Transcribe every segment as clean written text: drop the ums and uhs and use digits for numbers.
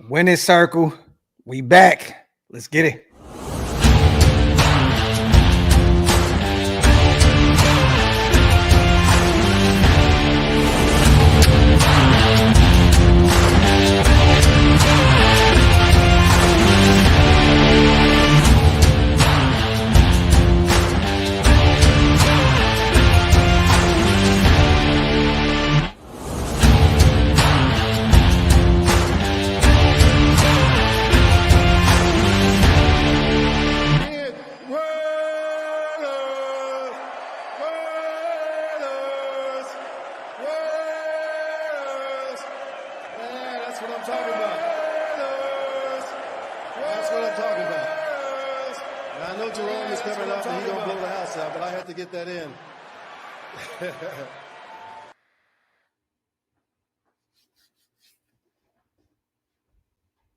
Winning circle. We back. Let's get it.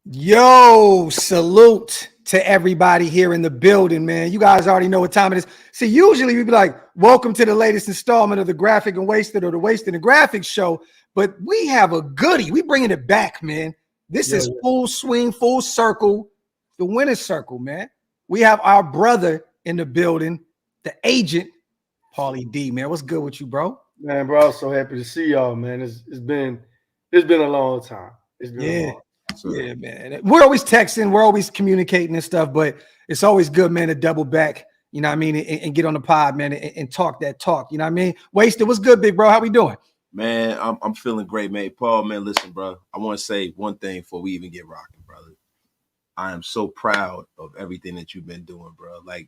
Yo, salute to everybody here in the building, man. You guys already know what time it is. See, usually we'd be like, welcome to the latest installment of the Graphic and Wasted or the Wasted and Graphic show. But we have a goodie. We bringing it back, man. This is full swing, full circle, the winner's circle, man. We have our brother in the building, the agent, Paulie D, man. What's good with you, bro? Man, bro, I'm so happy to see y'all, man. It's been a long time. It's been a long time. Yeah, man. We're always texting, we're always communicating and stuff, but it's always good, man, to double back, you know what I mean, and get on the pod, man, and talk that talk, you know what I mean? Wasted, what's good, big bro? How we doing? Man, I'm feeling great, man. Paul, man, listen, bro. I want to say one thing before we even get rocking, brother. I am so proud of everything that you've been doing, bro. Like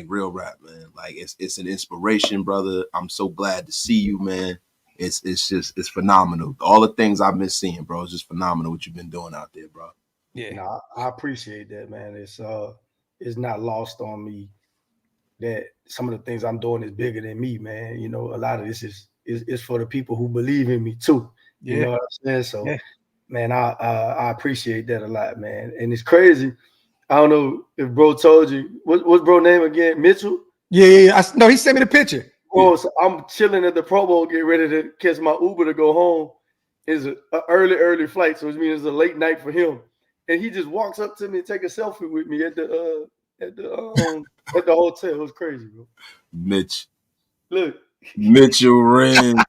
real rap, man. Like it's an inspiration, brother. I'm so glad to see you, man. It's phenomenal. All the things I've been seeing, bro, it's just phenomenal what you've been doing out there, bro. Yeah, no, I appreciate that, man. It's not lost on me that some of the things I'm doing is bigger than me, man. You know, a lot of this is for the people who believe in me too. You know what I'm saying? So, man, I appreciate that a lot, man. And it's crazy. I don't know if bro told you what's bro name again? Mitchell? Yeah. No, he sent me the picture. Oh, so I'm chilling at the Pro Bowl, getting ready to catch my Uber to go home. It's an early flight, so it means it's a late night for him. And he just walks up to me and take a selfie with me at the hotel. It was crazy, bro. Mitchell Renz.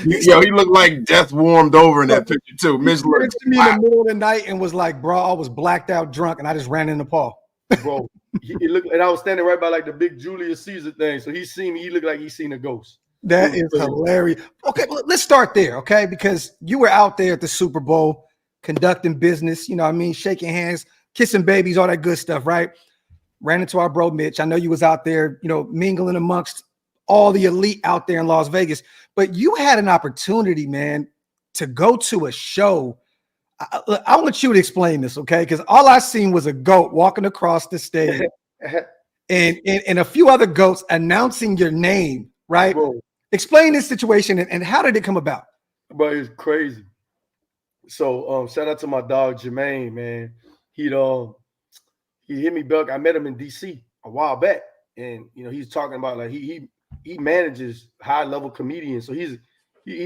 Yo, he looked like death warmed over in that picture too. Mitch looked to me in the middle of the night and was like, bro, I was blacked out drunk and I just ran into Paul. Bro, he looked, and I was standing right by like the big Julius Caesar thing. So he seen me. He looked like he seen a ghost. That is hilarious. Okay, let's start there, okay? Because you were out there at the Super Bowl conducting business, you know what I mean? Shaking hands, kissing babies, all that good stuff, right? Ran into our bro Mitch. I know you was out there, you know, mingling amongst all the elite out there in Las Vegas. But you had an opportunity, man, to go to a show. I want you to explain this, okay? Because all I seen was a goat walking across the stage and a few other goats announcing your name, right? Bro. Explain this situation and how did it come about? But it's crazy. So shout out to my dog Jermaine, man. He hit me back. I met him in DC a while back, and you know he's talking about like he manages high level comedians, so he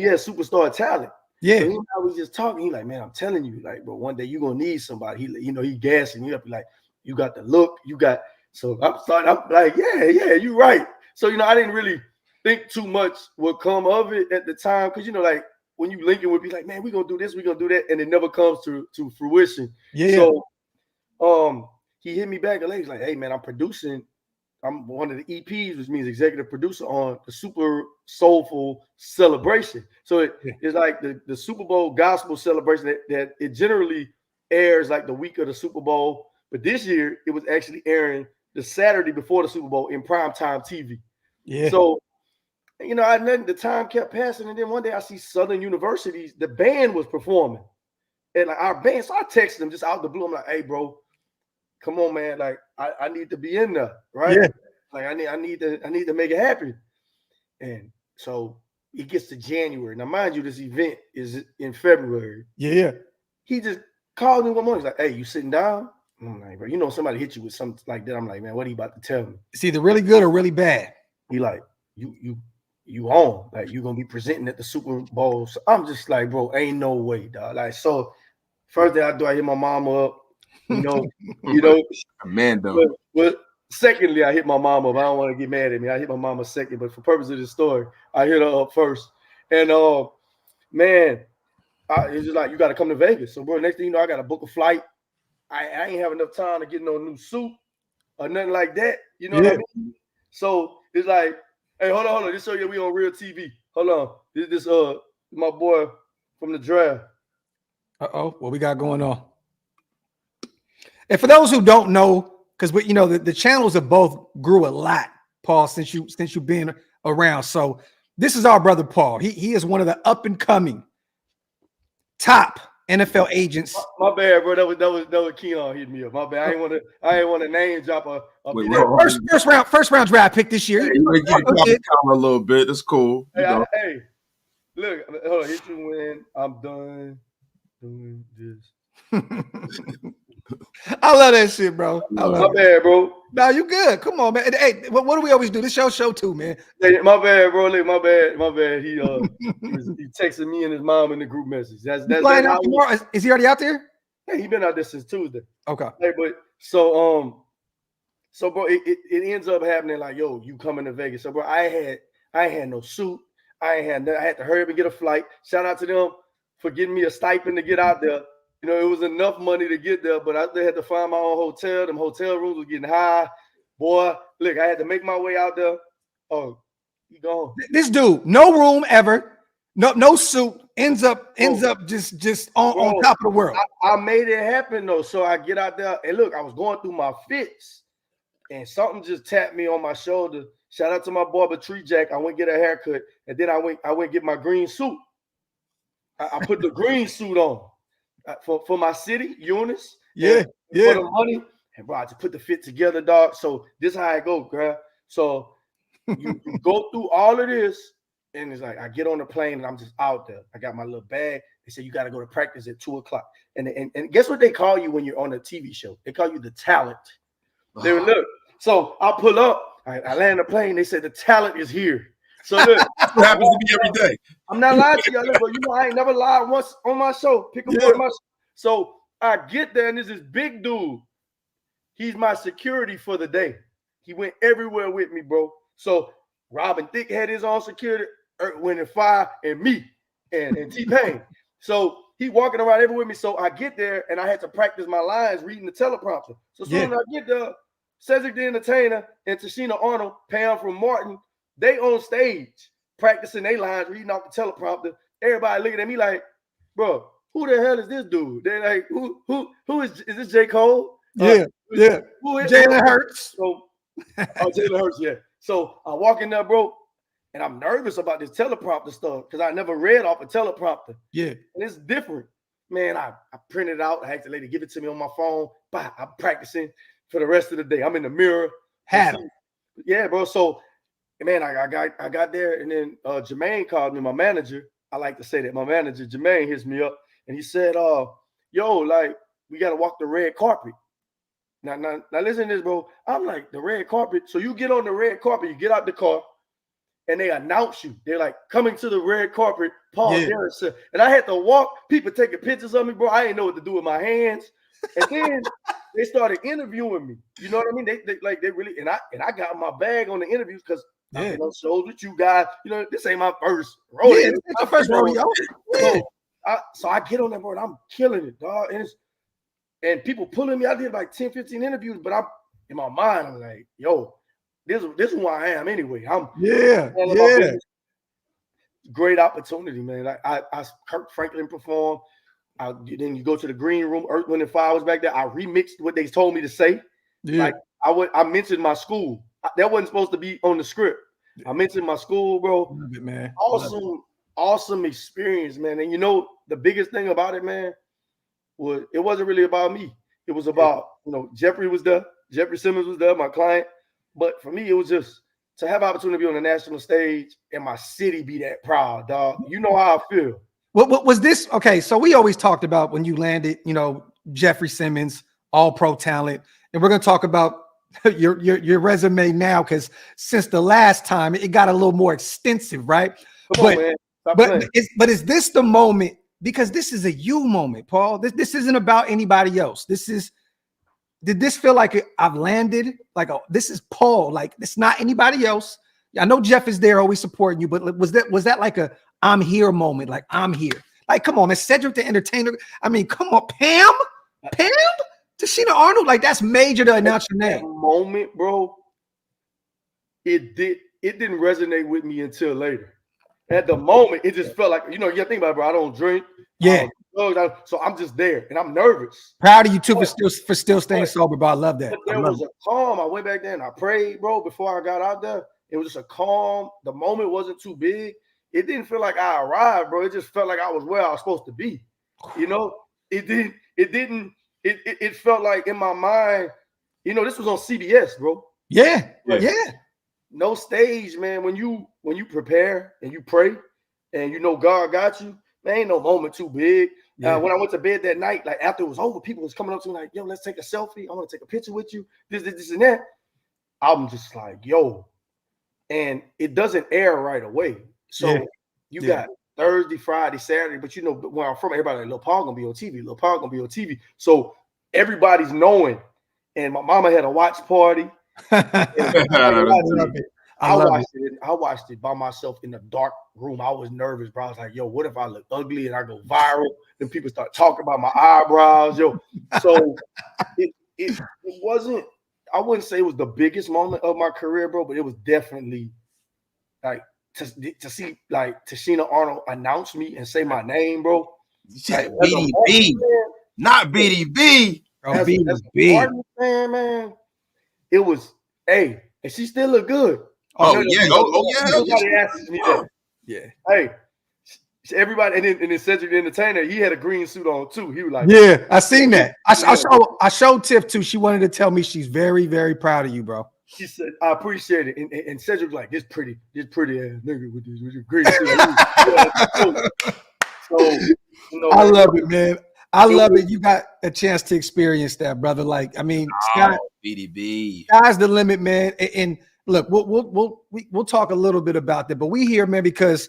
has superstar talent. Yeah, so I was just talking. He like, man, I'm telling you, like, bro, one day you're gonna need somebody. He gassing me up. He like, you got the look, you got. So I'm like, yeah, you're right. So I didn't really think too much would come of it at the time, because like when you link it with be like, man, we're gonna do this, we're gonna do that, and it never comes to fruition. Yeah. So he hit me back and he's like, hey man, I'm one of the EPs, which means executive producer on the Super Soulful Celebration. So it's like the Super Bowl gospel celebration that it generally airs like the week of the Super Bowl. But this year it was actually airing the Saturday before the Super Bowl in primetime TV. Yeah. So, the time kept passing. And then one day I see Southern University's, the band was performing. And like our band, so I texted them just out the blue. I'm like, hey, bro, come on, man. Like, I need to be in there, right? Yeah. Like, I need to make it happen. And so it gets to January. Now, mind you, this event is in February. Yeah. He just called me one morning. He's like, hey, you sitting down? I'm like, bro, somebody hit you with something like that. I'm like, man, what are you about to tell me? It's either really good or really bad. He like, you on. Like, you're going to be presenting at the Super Bowl. So I'm just like, bro, ain't no way, dog. Like, so First thing I do, I hit my mama up. You know. Amanda. But secondly, I hit my mama up. I don't want to get mad at me. I hit my mama second, but for purpose of this story, I hit her up first. And man, it's just like, you got to come to Vegas. So, bro, next thing you know, I got to book a flight. I ain't have enough time to get no new suit or nothing like that. You know what I mean? So it's like, hey, hold on. This show you we on real TV. Hold on. This my boy from the draft. What we got going on? And for those who don't know, because we, the channels have both grew a lot, Paul, since you've been around. So this is our brother Paul. He is one of the up and coming top NFL agents. My bad, bro. That was Keon hitting me up. My bad. I ain't want to name drop a first round draft pick this year. You a little bit. It's cool. Hey, look, hold on. Hit you when I'm done doing this. I love that shit, bro. My bad, bro. No, you good. Come on, man. Hey, what do we always do? This show too, man. Hey, my bad, bro. Look, my bad. He texted me and his mom in the group message. That's out tomorrow. Is he already out there? Hey, he been out there since Tuesday. Okay. Hey, but so bro, it ends up happening like, yo, you coming to Vegas. So bro, I had no suit. I had to hurry up and get a flight. Shout out to them for getting me a stipend to get out there. You know, it was enough money to get there, but I had to find my own hotel. Them hotel rooms were getting high. Boy, look, I had to make my way out there. Oh, you gone. This dude, no room ever, no suit, ends up just on top of the world. I made it happen though. So I get out there and look, I was going through my fits and something just tapped me on my shoulder. Shout out to my barber Tree Jack. I went get a haircut and then I went get my green suit. I put the green suit on. For my city, Eunice, for the money, and bro, I just put the fit together, dog. So this is how I go, girl. So you go through all of this, and it's like I get on the plane and I'm just out there. I got my little bag. They say you got to go to practice at 2:00. And guess what they call you when you're on a TV show? They call you the talent. They would look. So I pull up. I land the plane. They said the talent is here. So look, that's what happens to me every day. I'm not lying to y'all, but I ain't never lied once on my show. Pick up on my show. So I get there, and there's this big dude. He's my security for the day. He went everywhere with me, bro. So Robin Thicke had his own security, Wind and Fire, and me, and T-Pain. So he walking around everywhere with me. So I get there, and I had to practice my lines reading the teleprompter. So soon as I get there, Cedric the Entertainer and Tashina Arnold, Pam from Martin, they on stage practicing their lines, reading off the teleprompter. Everybody looking at me like, bro, who the hell is this dude? They're like, who is this J. Cole? Who is Jalen Hurts? So, Jalen Hurts, yeah. So I walk in there, bro, and I'm nervous about this teleprompter stuff because I never read off a teleprompter. Yeah. And it's different. Man, I printed it out. I had the lady give it to me on my phone. Bah, I'm practicing for the rest of the day. I'm in the mirror. Yeah, bro. So, man, I got there, and then Jermaine called me, my manager. I like to say that my manager, Jermaine, hits me up, and he said, yo, like, we got to walk the red carpet. Now, listen to this, bro. I'm like, the red carpet. So you get on the red carpet, you get out the car, and they announce you. They're like, coming to the red carpet, Paul Derousselle. And I had to walk, people taking pictures of me, bro. I didn't know what to do with my hands. And then they started interviewing me. You know what I mean? They really, and I got my bag on the interviews because I've been on shows with you guys. You know, this ain't my first rodeo. Yeah, it's the first rodeo. So I get on that board, I'm killing it, dog. And people pulling me. I did like 10, 15 interviews, but I'm in my mind, I'm like, yo, this is who I am anyway. Great opportunity, man. Like I Kirk Franklin performed. Then you go to the green room, Earth, Wind and Fire was back there. I remixed what they told me to say. Yeah. Like I mentioned my school. That wasn't supposed to be on the script. I mentioned my school, bro. Love it, man. Awesome experience, man. And you know, the biggest thing about it, man, was it wasn't really about me. It was about, Jeffrey was there. Jeffrey Simmons was there, my client. But for me, it was just to have opportunity to be on the national stage and my city be that proud, dog. You know how I feel. What was this? Okay, so we always talked about when you landed, Jeffrey Simmons, all pro talent. And we're going to talk about your resume now, because since the last time it got a little more extensive, right? But is this the moment because this is a you moment, Paul. This isn't about anybody else. Did this feel like I've landed? Like, this is Paul. Like, it's not anybody else. I know Jeff is there always supporting you, but was that like a I'm here moment? Like, I'm here. Like, come on, man. Cedric the Entertainer. I mean, come on, Pam, Tashina Arnold. Like, that's major to announce your name. Moment, bro. It didn't resonate with me until later. At the moment, it just felt like, you know, you think about it, bro. I don't drink. Yeah. So I'm just there, and I'm nervous. Proud of you too for still staying sober, bro. I love that. But there was a calm. I went back there and I prayed, bro. Before I got out there, it was just a calm. The moment wasn't too big. It didn't feel like I arrived, bro. It just felt like I was where I was supposed to be. You know, it felt like in my mind, you know, this was on CBS, bro. Yeah. No stage, man. When you prepare and you pray and you know God got you, there ain't no moment too big. When I went to bed that night, like after it was over, people was coming up to me like, yo, let's take a selfie. I want to take a picture with you. This, and that. I'm just like, yo. And it doesn't air right away. So you got Thursday, Friday, Saturday. But you know, where I'm from, everybody like, Lil Paul gonna be on TV. Lil Paul gonna be on TV. So everybody's knowing. And my mama had a watch party. I watched it by myself in a dark room. I was nervous, bro. I was like, yo, what if I look ugly and I go viral? Then people start talking about my eyebrows, yo. So it wasn't, I wouldn't say it was the biggest moment of my career, bro, but it was definitely like to see like Tashina Arnold announce me and say my name, bro. Like, BDB, not BDB. As a man, it was, hey, and she still look good. Everybody asks me that. Yeah. Hey, everybody, and then Cedric the Entertainer, he had a green suit on too. He was like, yeah, I seen that. I showed Tiff too. She wanted to tell me she's very, very proud of you, bro. She said, I appreciate it. And Cedric was like, this pretty ass nigga with this green suit. So, you know, I love it, man. I love it. You got a chance to experience that, brother. Like, I mean, BDB. Sky's the limit, man. And look, we'll talk a little bit about that, but we here, man, because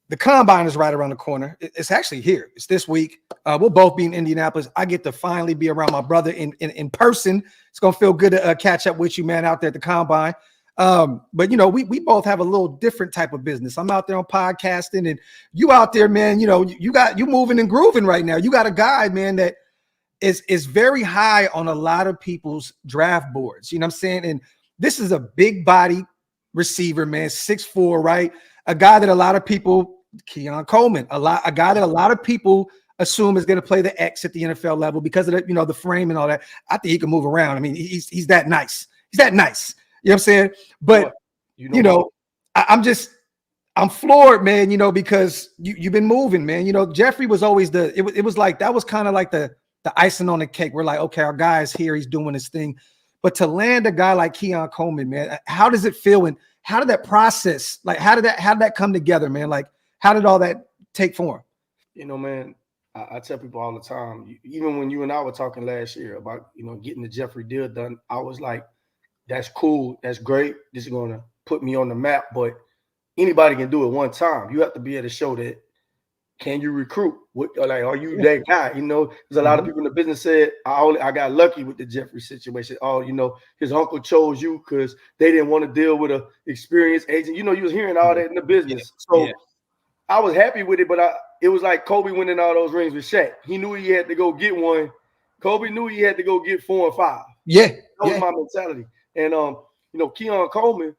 the combine is right around the corner. It's actually here. It's this week. We'll both be in Indianapolis. I get to finally be around my brother in person. It's gonna feel good to catch up with you, man, out there at the combine. But you know, we both have a little different type of business. I'm out there on podcasting, and you out there, man. You know, you moving and grooving right now. You got a guy, man, that is very high on a lot of people's draft boards. You know what I'm saying? And this is a big body receiver, man, 6'4", right? A guy that a lot of people, Keon Coleman, a guy that a lot of people assume is going to play the X at the NFL level because of the, you know, the frame and all that. I think he can move around. I mean, he's that nice. He's that nice. You know what I'm saying? But you know, I'm floored, man, you know, because you've been moving, man. You know, Jeffrey was always it was like, that was kind of like the icing on the cake. We're like, okay, our guy is here. He's doing his thing. But to land a guy like Keon Coleman, man, how does it feel? And how did that process, like, how did that come together, man? Like, how did all that take form? You know, man, I tell people all the time, even when you and I were talking last year about, you know, getting the Jeffrey deal done, I was like, that's cool. That's great. This is going to put me on the map, but anybody can do it one time. You have to be able to show that, can you recruit? Like, are you that guy? You know, there's a lot of people in the business said, I got lucky with the Jeffrey situation. Oh, you know, his uncle chose you because they didn't want to deal with an experienced agent. You know, you was hearing all that in the business. So I was happy with it, but it was like Kobe winning all those rings with Shaq. He knew he had to go get one. Kobe knew he had to go get 4 and 5. Yeah. That was my mentality. And, you know, Keon Coleman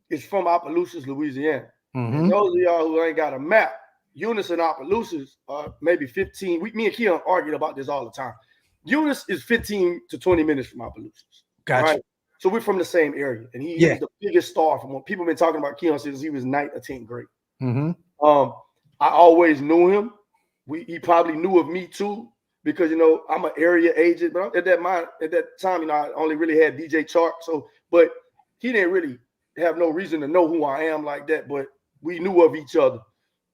is from Opelousas, Louisiana. Mm-hmm. And those of y'all who ain't got a map, Eunice and Opelousas are maybe 15. Me and Keon argued about this all the time. Eunice is 15 to 20 minutes from Opelousas. Gotcha. Right? So we're from the same area. And he's the biggest star from what people have been talking about Keon since he was 9th or 10th grade. Mm-hmm. I always knew him. He probably knew of me too, because, you know, I'm an area agent, but at that time, you know, I only really had DJ Chark. So, but he didn't really have no reason to know who I am like that, but we knew of each other.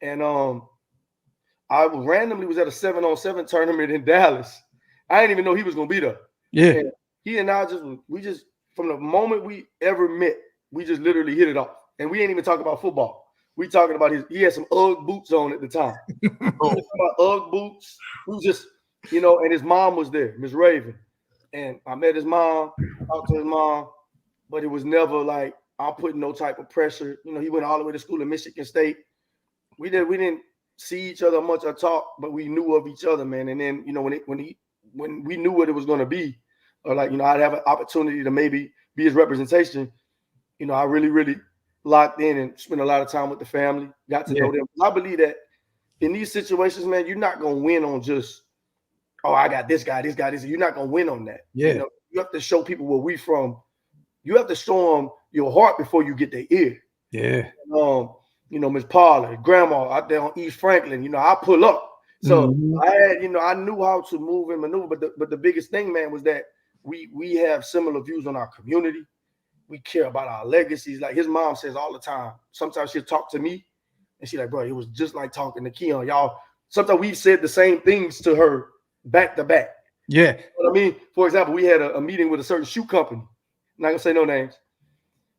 And I randomly was at a 7-on-7 tournament in Dallas. I didn't even know he was gonna be there. Yeah. And he and I just from the moment we ever met, we just literally hit it off. And we ain't even talk about football. We talking about he had some UGG boots on at the time. UGG boots. We was just, and his mom was there, Miss Raven. And I met his mom, talked to his mom, but it was never like I'm putting no type of pressure. He went all the way to school in Michigan State. We didn't see each other much or talk, but we knew of each other, man. And then, when we knew what it was going to be, or like, I'd have an opportunity to maybe be his representation, I really, really locked in and spent a lot of time with the family, got to know them. I believe that in these situations, man, you're not going to win on just, I got this guy. You're not going to win on that. Yeah. You have to show people where we from. You have to show them your heart before you get their ear. Yeah. Miss Paula, grandma out there on East Franklin, I pull up. So I had, I knew how to move and maneuver. But the biggest thing, man, was that we have similar views on our community. We care about our legacies. Like his mom says all the time. Sometimes she'll talk to me and she's like, bro, it was just like talking to Keon. Y'all, sometimes we've said the same things to her back to back. Yeah. You know what I mean? For example, we had a meeting with a certain shoe company. I'm not gonna say no names.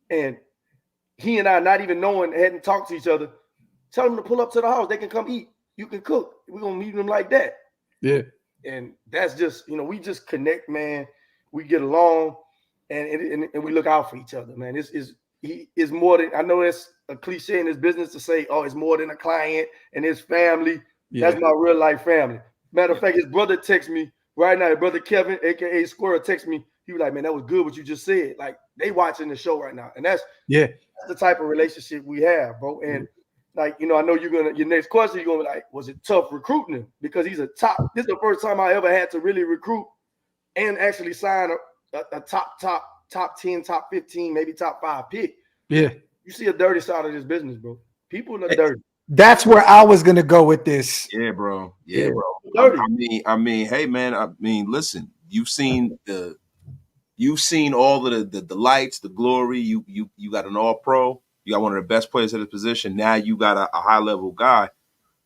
And he and I, not even knowing, hadn't talked to each other, tell them to pull up to the house. They can come eat. You can cook. We're gonna meet them like that. Yeah. And that's just, we just connect, man. We get along and we look out for each other, man. He is more than, I know it's a cliche in this business to say, it's more than a client and his family. Yeah. That's my real life family. Matter of fact, his brother texts me right now. His brother Kevin, aka Squirrel, texts me. He was like, man, that was good what you just said. Like they watching the show right now. And that's the type of relationship we have, bro. And like, I know your next question, you're gonna be like, was it tough recruiting him? Because he's this is the first time I ever had to really recruit and actually sign a top 10, top 15, maybe top 5 pick. Yeah. You see a dirty side of this business, bro. People are dirty. That's where I was gonna go with this. Yeah, bro. Yeah, bro. I mean, hey man, listen, you've seen all of the lights, the glory. You got an all-pro. You got one of the best players at the position. Now you got a high-level guy.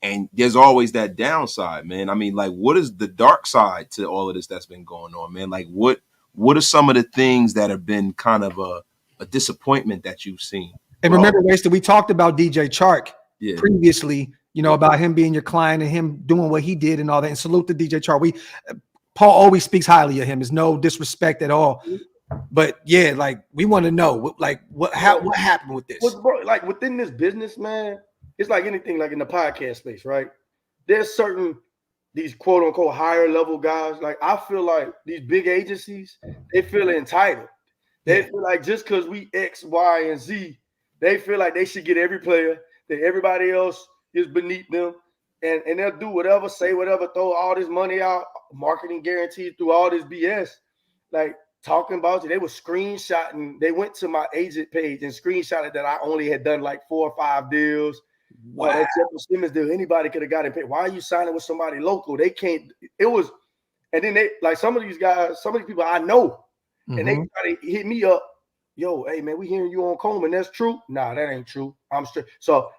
And there's always that downside, man. I mean, like, what is the dark side to all of this that's been going on, man? Like, what are some of the things that have been kind of a disappointment that you've seen? And remember, Wasted, we talked about DJ Chark previously, about him being your client and him doing what he did and all that. And salute to DJ Chark. Paul always speaks highly of him. There's no disrespect at all. But yeah, like we want to know, like what happened with this? Bro, like within this business, man, it's like anything, like in the podcast space, right? There's these quote unquote higher level guys. Like I feel like these big agencies, they feel entitled. They feel like just because we X, Y, and Z, they feel like they should get every player, that everybody else is beneath them. And they'll do whatever, say whatever, throw all this money out, marketing guarantees through all this BS. Like talking about it, they were screenshotting. They went to my agent page and screenshotted that I only had done like 4 or 5 deals. Wow. That Jeffrey Simmons deal, anybody could have got it paid. Why are you signing with somebody local? They can't. It was, and then they like some of these guys, some of these people I know, and they try to hit me up. Yo, hey man, we hearing you on Coleman. That's true? Nah, that ain't true. I'm straight. So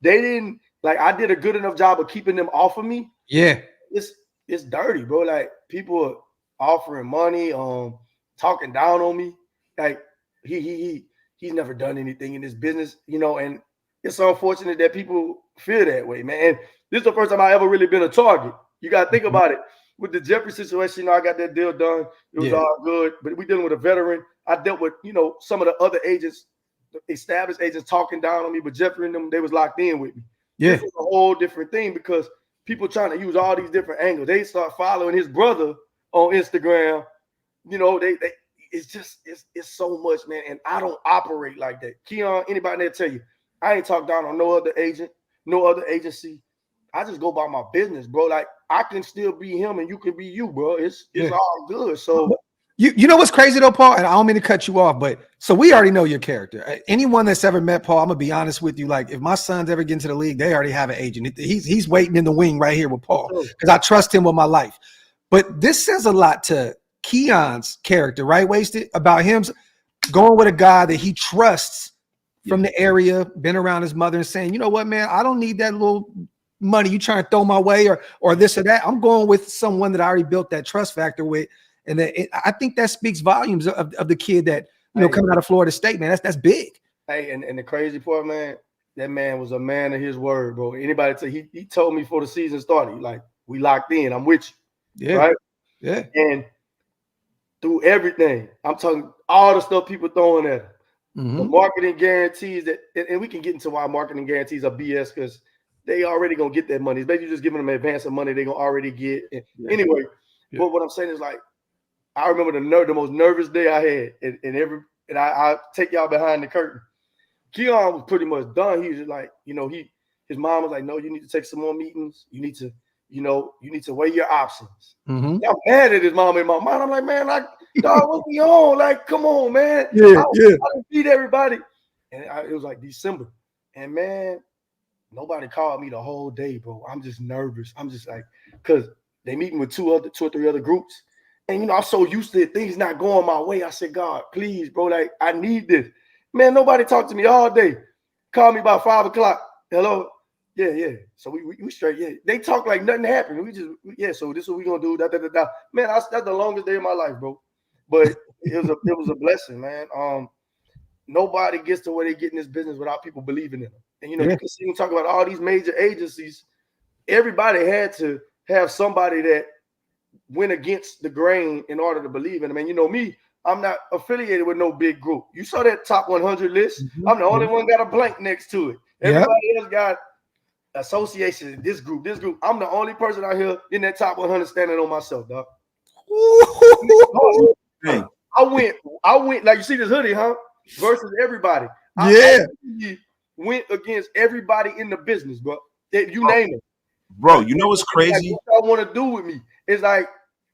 they didn't. Like I did a good enough job of keeping them off of me. Yeah, it's dirty, bro. Like people are offering money, talking down on me. Like he's never done anything in this business, and it's unfortunate that people feel that way, man. And this is the first time I ever really been a target. You gotta think about it. With the Jeffrey situation, I got that deal done. It was all good, but we dealing with a veteran. I dealt with, some of the other agents, established agents talking down on me, but Jeffrey and them, they was locked in with me. Yeah, this was a whole different thing because people trying to use all these different angles. They start following his brother on Instagram. It's so much, man. And I don't operate like that. Keon, anybody there tell you, I ain't talk down on no other agent, no other agency. I just go by my business, bro. Like I can still be him and you can be you, bro. It's all good. So you know what's crazy though, Paul? And I don't mean to cut you off, but so we already know your character. Anyone that's ever met Paul, I'm gonna be honest with you. Like if my sons ever get into the league, they already have an agent. He's waiting in the wing right here with Paul because I trust him with my life. But this says a lot to Keon's character, right? Wasted about him going with a guy that he trusts from the area, been around his mother, and saying, you know what, man, I don't need that little money you trying to throw my way or this or that. I'm going with someone that I already built that trust factor with. And I think that speaks volumes of the kid that, coming out of Florida State, man. That's big. Hey, and the crazy part, man, that man was a man of his word, bro. Anybody tell he told me before the season started, like, we locked in. I'm with you. Yeah. Right? Yeah. And through everything, I'm talking all the stuff people throwing at him. Mm-hmm. The marketing guarantees that, and we can get into why marketing guarantees are BS because they already gonna get that money. It's basically just giving them an advance of money they're gonna already get. And anyway, but what I'm saying is, like, I remember the most nervous day I had, and I take y'all behind the curtain. Keon was pretty much done. He was just like, his mom was like, no, you need to take some more meetings. You need to weigh your options. Mm-hmm. I'm mad at his mom in my mind. I'm like, man, like, dog, what we on? Like, come on, man. Yeah. I feed everybody. And it was like December. And man, nobody called me the whole day, bro. I'm just nervous. I'm just like, because they meeting with two or three other groups. And, I'm so used to things not going my way. I said, God, please, bro, like, I need this. Man, nobody talked to me all day. Called me about 5 o'clock. Hello? Yeah. So we straight, yeah. They talk like nothing happened. So this is what we gonna do. Da. Man, that's the longest day of my life, bro. But it was a blessing, man. Nobody gets to where they get in this business without people believing in them. And you can see them talk about all these major agencies. Everybody had to have somebody that went against the grain in order to believe in them. And me, I'm not affiliated with no big group. You saw that top 100 list. Mm-hmm. I'm the only one got a blank next to it. Everybody else got associations. This group. I'm the only person out here in that top 100 standing on myself, dog. I went like, you see this hoodie, huh? Versus everybody. I went against everybody in the business, bro. You name it. Bro, you know what's crazy? Like, what y'all want to do with me? It's like,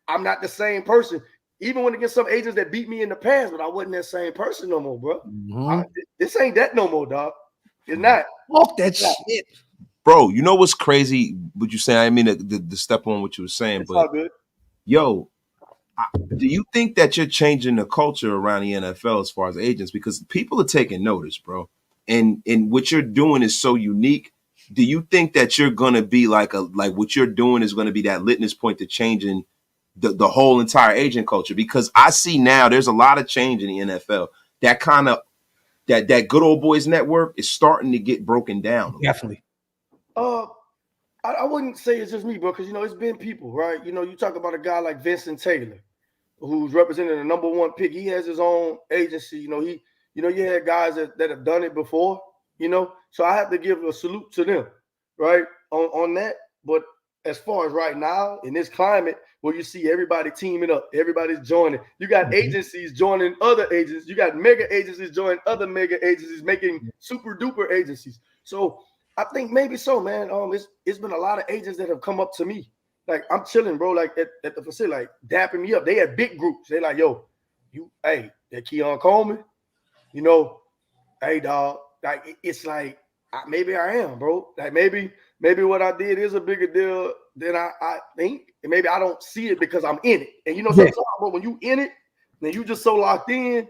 I'm not the same person. Even when against some agents that beat me in the past, but I wasn't that same person no more, bro. Mm-hmm. This ain't that no more, dog. It's not. Fuck that shit. Bro, you know what's crazy? What you saying? I mean, the step on what you were saying, it's all good. Yo, do you think that you're changing the culture around the NFL as far as agents? Because people are taking notice, bro. And what you're doing is so unique. Do you think that you're gonna be like what you're doing is gonna be that litmus point to changing the whole entire agent culture? Because I see now there's a lot of change in the NFL. That kind of that good old boys network is starting to get broken down. Definitely. I wouldn't say it's just me, bro, because it's been people, right? You talk about a guy like Vincent Taylor, who's representing the number one pick. He has his own agency. You had guys that have done it before. So I have to give a salute to them, right? On that. But as far as right now in this climate where you see everybody teaming up, everybody's joining. You got agencies joining other agencies. You got mega agencies joining other mega agencies, making super duper agencies. So I think maybe so, man. It's been a lot of agents that have come up to me. Like, I'm chilling, bro, like at the facility, like dapping me up. They had big groups. They like, yo, that Keon Coleman, hey, dog. Like, it's like, maybe I am, bro. Like, maybe what I did is a bigger deal than I think. And maybe I don't see it because I'm in it. And sometimes, bro, when you in it, then you just so locked in,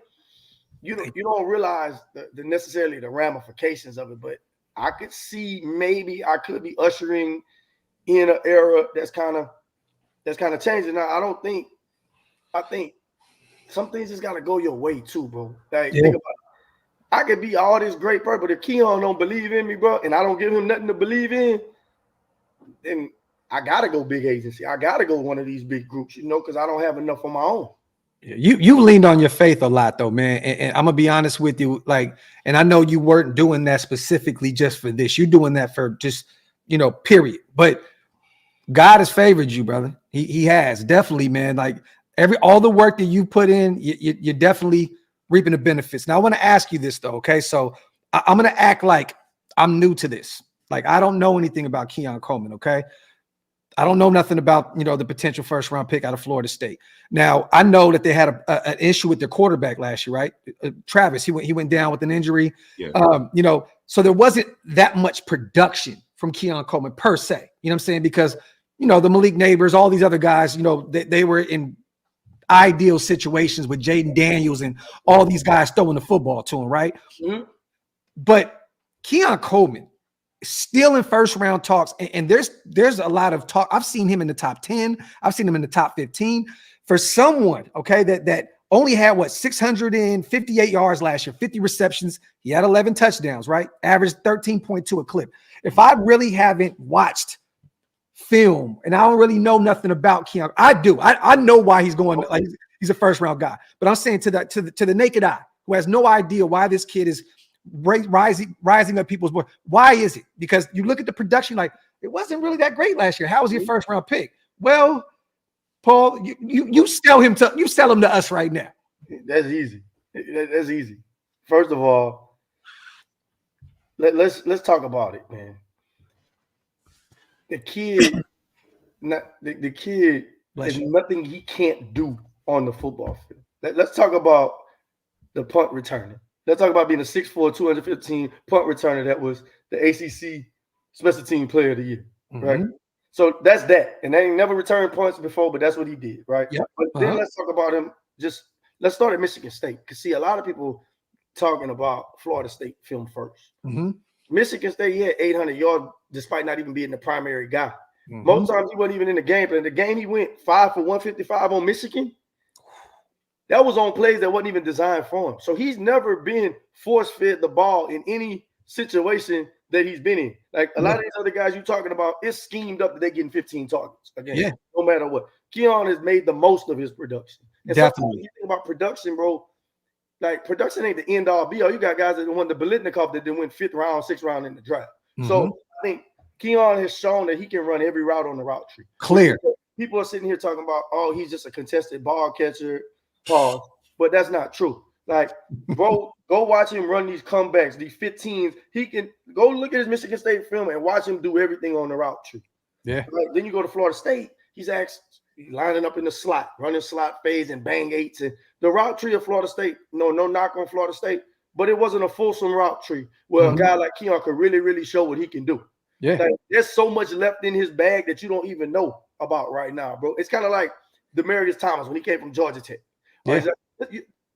you don't realize the necessarily the ramifications of it. But I could see maybe I could be ushering in an era that's kind of changing. Now, I think some things just gotta go your way too, bro. Like, think about it. I could be all this great person, but if Keon don't believe in me, bro, and I don't give him nothing to believe in, then I gotta go big agency. I gotta go one of these big groups, because I don't have enough on my own. You leaned on your faith a lot, though, man. And I'm gonna be honest with you, like, and I know you weren't doing that specifically just for this. You're doing that for just, period. But God has favored you, brother. He has, definitely, man. Like, all the work that you put in, you're definitely reaping the benefits. Now, I want to ask you this, though. Okay, so I'm gonna act like I'm new to this. Like, I don't know anything about Keon Coleman. Okay. I don't know nothing about, the potential first round pick out of Florida State. Now, I know that they had an issue with their quarterback last year, right? Travis, he went down with an injury. Yeah. So there wasn't that much production from Keon Coleman per se. You know what I'm saying? Because, the Malik Neighbors, all these other guys, they were in ideal situations with Jaden Daniels and all these guys throwing the football to him, right? Mm-hmm. But Keon Coleman, still in first round talks, and there's a lot of talk. I've seen him in the top 10. I've seen him in the top 15. For someone, okay, that only had 658 yards last year, 50 receptions. He had 11 touchdowns, right? Averaged 13.2 a clip. If I really haven't watched film and I don't really know nothing about Keon, I do. I know why he's going. Like, he's a first round guy, but I'm saying to the naked eye who has no idea why this kid is rising up people's board. Why is it? Because you look at the production, like it wasn't really that great last year. How was your first round pick? Well, Paul, you sell him to us right now. That's easy. That's easy. First of all, let's talk about it, man. The kid there's nothing he can't do on the football field. Let's talk about the punt returner. Let's talk about being a 6'4", 215 punt returner that was the ACC Special Team Player of the Year, right? So that's that. And they ain't never returned punts before, but that's what he did, right? Yep. But then let's talk about him. Let's start at Michigan State. Because, see, a lot of people talking about Florida State film first. Michigan State, he had 800 yards despite not even being the primary guy. Most times he wasn't even in the game. But in the game he went 5 for 155 on Michigan. That was on plays that wasn't even designed for him. So he's never been force-fed the ball in any situation that he's been in. Like a lot of these other guys you're talking about, it's schemed up that they're getting 15 targets again, no matter what. Keon has made the most of his production. And definitely. You think about production, bro. Like production ain't the end all be all. You got guys that won the Biletnikoff that didn't win 5th round, 6th round in the draft. So I think Keon has shown that he can run every route on the route tree. Clear. People are sitting here talking about, oh, he's just a contested ball catcher. Pause. But that's not true. Like, bro, go watch him run these comebacks, these 15s. He can go look at his Michigan State film and watch him do everything on the route tree. Yeah. Like, then you go to Florida State, he's lining up in the slot, running slot fades and bang eights. And the route tree of Florida State, no knock on Florida State, but it wasn't a fulsome route tree where a guy like Keon could really, really show what he can do. Yeah. Like, there's so much left in his bag that you don't even know about right now, bro. It's kind of like Demaryius Thomas when he came from Georgia Tech. Yeah.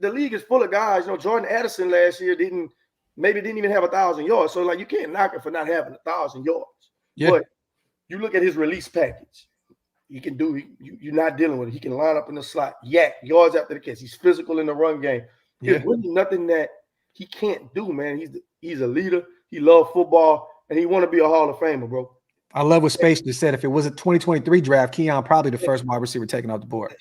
The league is full of guys. You know, Jordan Addison last year didn't even have 1,000 yards. So, like, you can't knock him for not having 1,000 yards. Yeah. But you look at his release package. He can do. You're not dealing with it. He can line up in the slot, yards after the catch. He's physical in the run game. There's really nothing that he can't do, man. He's a leader. He loves football, and he want to be a Hall of Famer, bro. I love what Space just said. If it was a 2023 draft, Keon probably the first wide receiver taken off the board.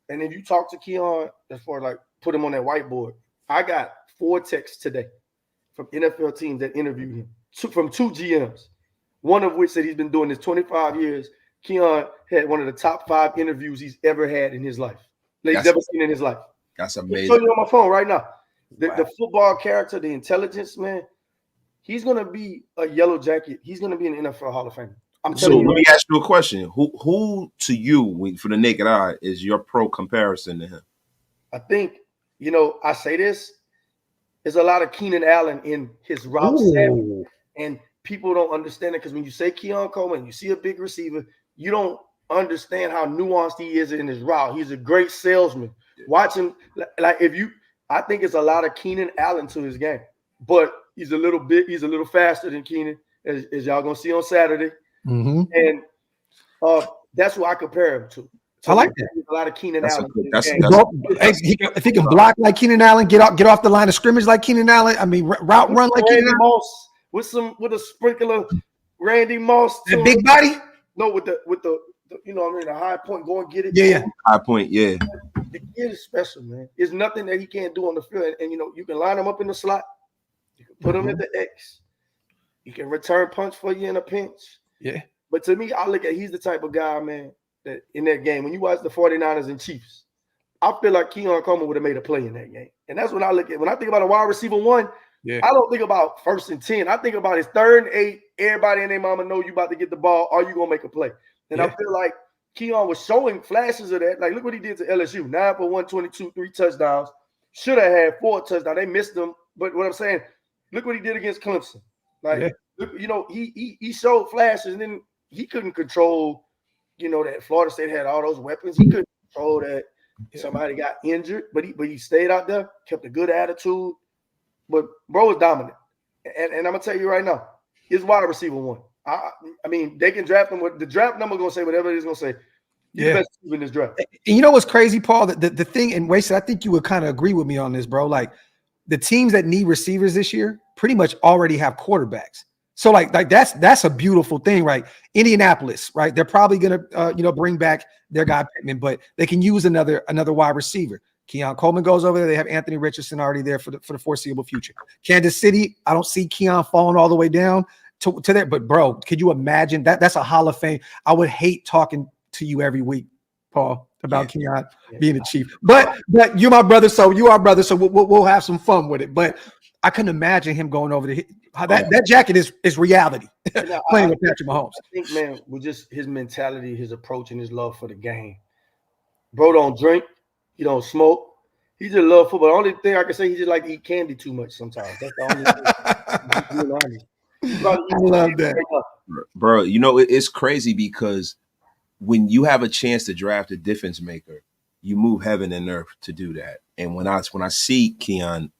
And if you talk to Keon, as far as like put him on that whiteboard, I got 4 texts today from NFL teams that interviewed him, from 2 GMs, one of which said he's been doing this 25 years. Keon had one of the top 5 interviews he's ever had in his life. He's ever seen in his life. That's amazing. I'll show you on my phone right now. The football character, the intelligence, man, he's going to be a yellow jacket. He's going to be an NFL Hall of Famer. So let me ask you a question. Who to you, for the naked eye, is your pro comparison to him? I think, I say this, there's a lot of Keenan Allen in his route set, and people don't understand it because when you say Keon Coleman, you see a big receiver, you don't understand how nuanced he is in his route. He's a great salesman. Watch him. I think it's a lot of Keenan Allen to his game, but he's a little faster than Keenan, as y'all gonna see on Saturday. And that's what I compare him to. I like that. A lot of Keenan Allen. If he can block like Keenan Allen, get off the line of scrimmage like Keenan Allen. I mean, route run like Keenan Allen. Moss with a sprinkle of Randy Moss. The big body. No, with the the high point, go and get it. Yeah. High point, yeah. The kid is special, man. There's nothing that he can't do on the field, and you can line him up in the slot. You can put him at the X. You can return punch for you in a pinch. Yeah. But to me, he's the type of guy, man, that in that game, when you watch the 49ers and Chiefs, I feel like Keon Coleman would have made a play in that game. And that's when I look at, when I think about a wide receiver 1, I don't think about 1st and 10. I think about his 3rd and 8. Everybody and their mama know you about to get the ball. Are you going to make a play? And I feel like Keon was showing flashes of that. Like, look what he did to LSU. 9 for 122, 3 touchdowns. Should have had 4 touchdowns. They missed them. But what I'm saying, look what he did against Clemson. Like, he showed flashes, and then he couldn't control, that Florida State had all those weapons. He couldn't control that somebody got injured, but he stayed out there, kept a good attitude. But bro is dominant. And I'm going to tell you right now, he's wide receiver 1. I mean, they can draft him. The draft number going to say whatever it is going to say. He's the best receiver in this draft. And you know what's crazy, Paul? The thing, and Wasted, I think you would kind of agree with me on this, bro. Like the teams that need receivers this year pretty much already have quarterbacks. So like that's a beautiful thing, right? Indianapolis, right? They're probably gonna bring back their guy Pittman, but they can use another wide receiver. Keon Coleman goes over there. They have Anthony Richardson already there for the foreseeable future. Kansas City, I don't see Keon falling all the way down to there. But bro, could you imagine that? That's a Hall of Fame. I would hate talking to you every week, Paul, about Keon being a Chief. But you're my brother, so you are brother. So we'll have some fun with it. But I couldn't imagine him going over to that jacket is reality. Playing with Patrick Mahomes. I think, man, with just his mentality, his approach, and his love for the game. Bro don't drink, he don't smoke. He just love football. The only thing I can say, he just like to eat candy too much sometimes. That's the only thing. Being honest. I love that. Bro, it's crazy because when you have a chance to draft a difference maker, you move heaven and earth to do that. And when I see Keon,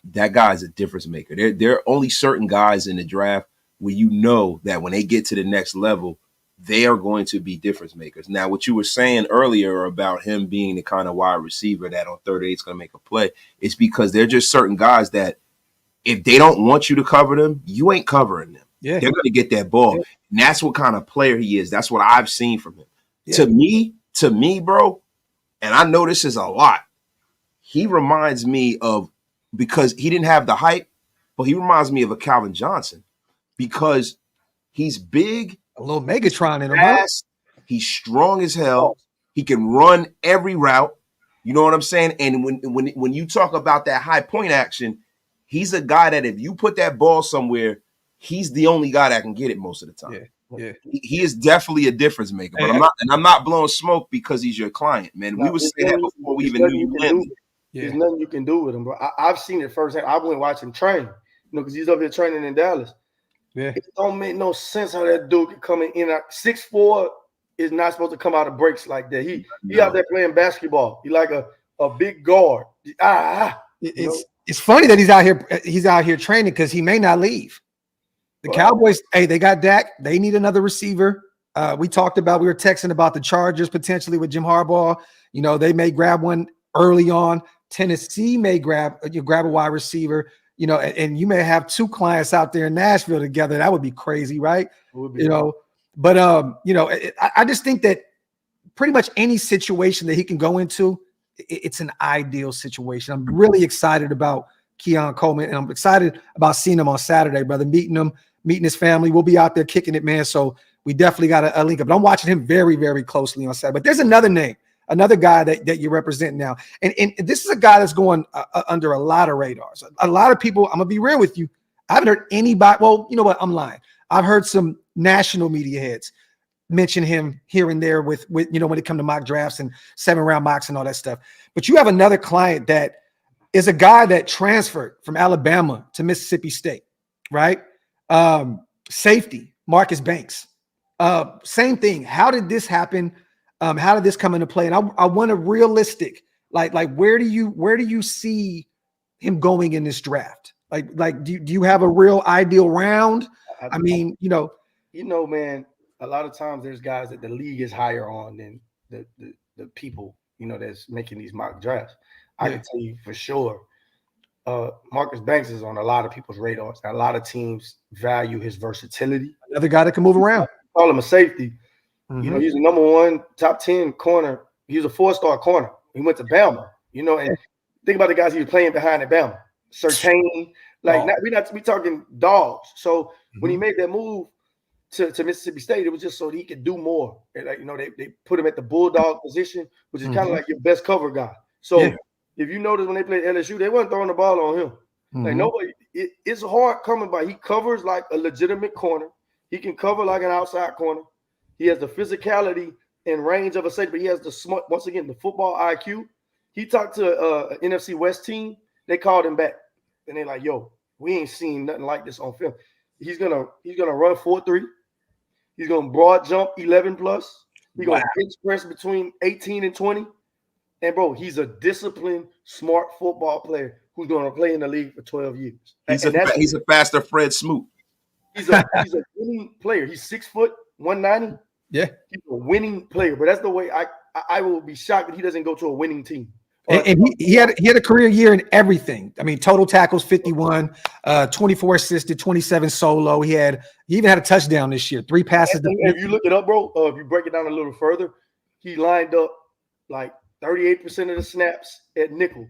that guy's a difference maker. There are only certain guys in the draft where you know that when they get to the next level, they are going to be difference makers. Now, what you were saying earlier about him being the kind of wide receiver that on 38 is going to make a play, it's because they're just certain guys that if they don't want you to cover them, you ain't covering them. Yeah. They're going to get that ball. Yeah. And that's what kind of player he is. That's what I've seen from him. Yeah. To me, bro, and I know this is a lot, he reminds me of, because he didn't have the hype, but he reminds me of a Calvin Johnson because he's big. A little Megatron in him. Fast, he's strong as hell. He can run every route. You know what I'm saying? And when you talk about that high point action, he's a guy that if you put that ball somewhere, he's the only guy that can get it most of the time. Yeah. He is definitely a difference maker. But I'm not blowing smoke because he's your client, man. We were saying that before we even knew you. There's nothing you can do with him, bro. I've seen it firsthand. I went and watched him train, because he's up here training in Dallas. Yeah. It don't make no sense how that dude can come in. 6'4" is not supposed to come out of breaks like that. He out there playing basketball. He like a big guard. It's funny that he's out here training because he may not leave. The Cowboys, they got Dak. They need another receiver. We were texting about the Chargers potentially with Jim Harbaugh. They may grab one early on. Tennessee may grab a wide receiver. And you may have two clients out there in Nashville together. That would be crazy, right? But I just think that pretty much any situation that he can go into, it's an ideal situation. I'm really excited about Keon Coleman, and I'm excited about seeing him on Saturday, brother, meeting his family. We'll be out there kicking it, man. So we definitely got a link up. But I'm watching him very, very closely on Saturday. But there's another name. Another guy that you represent now. And this is a guy that's going under a lot of radars. A lot of people, I'm going to be real with you. I haven't heard anybody. Well, you know what? I'm lying. I've heard some national media heads mention him here and there with when it comes to mock drafts and 7-round mocks and all that stuff. But you have another client that is a guy that transferred from Alabama to Mississippi State, right? Safety, Marcus Banks. Same thing. How did this happen? How did this come into play? And I want a realistic, like where do you see him going in this draft? Like do you have a real ideal round? I mean, man, a lot of times there's guys that the league is higher on than the people, that's making these mock drafts. I can tell you for sure, Marcus Banks is on a lot of people's radars. A lot of teams value his versatility. Another guy that can move around. Call him a safety. Mm-hmm. He's the number 1 top 10 corner. He was a 4-star corner. He went to Bama, and think about the guys he was playing behind at Bama. Surtain, we talking dogs. So when he made that move to Mississippi State, it was just so that he could do more. And they put him at the bulldog position, which is kind of like your best cover guy. So if you notice when they played LSU, they weren't throwing the ball on him. Like nobody, it's hard coming by. He covers like a legitimate corner. He can cover like an outside corner. He has the physicality and range of a safety, but he has the football IQ. He talked to an NFC West team. They called him back, and they're like, "Yo, we ain't seen nothing like this on film." He's gonna run 4.3. He's gonna broad jump 11+. He's gonna bench press between 18 and 20. And bro, he's a disciplined, smart football player who's gonna play in the league for 12 years. He's a faster Fred Smoot. He's a winning player. He's 6 foot, 190. Yeah. He's a winning player, but that's the way I will be shocked that he doesn't go to a winning team. And he had a career year in everything. I mean, total tackles 51, 24 assisted, 27 solo. He even had a touchdown this year, 3 passes. If you look it up, bro, if you break it down a little further, he lined up like 38% of the snaps at nickel,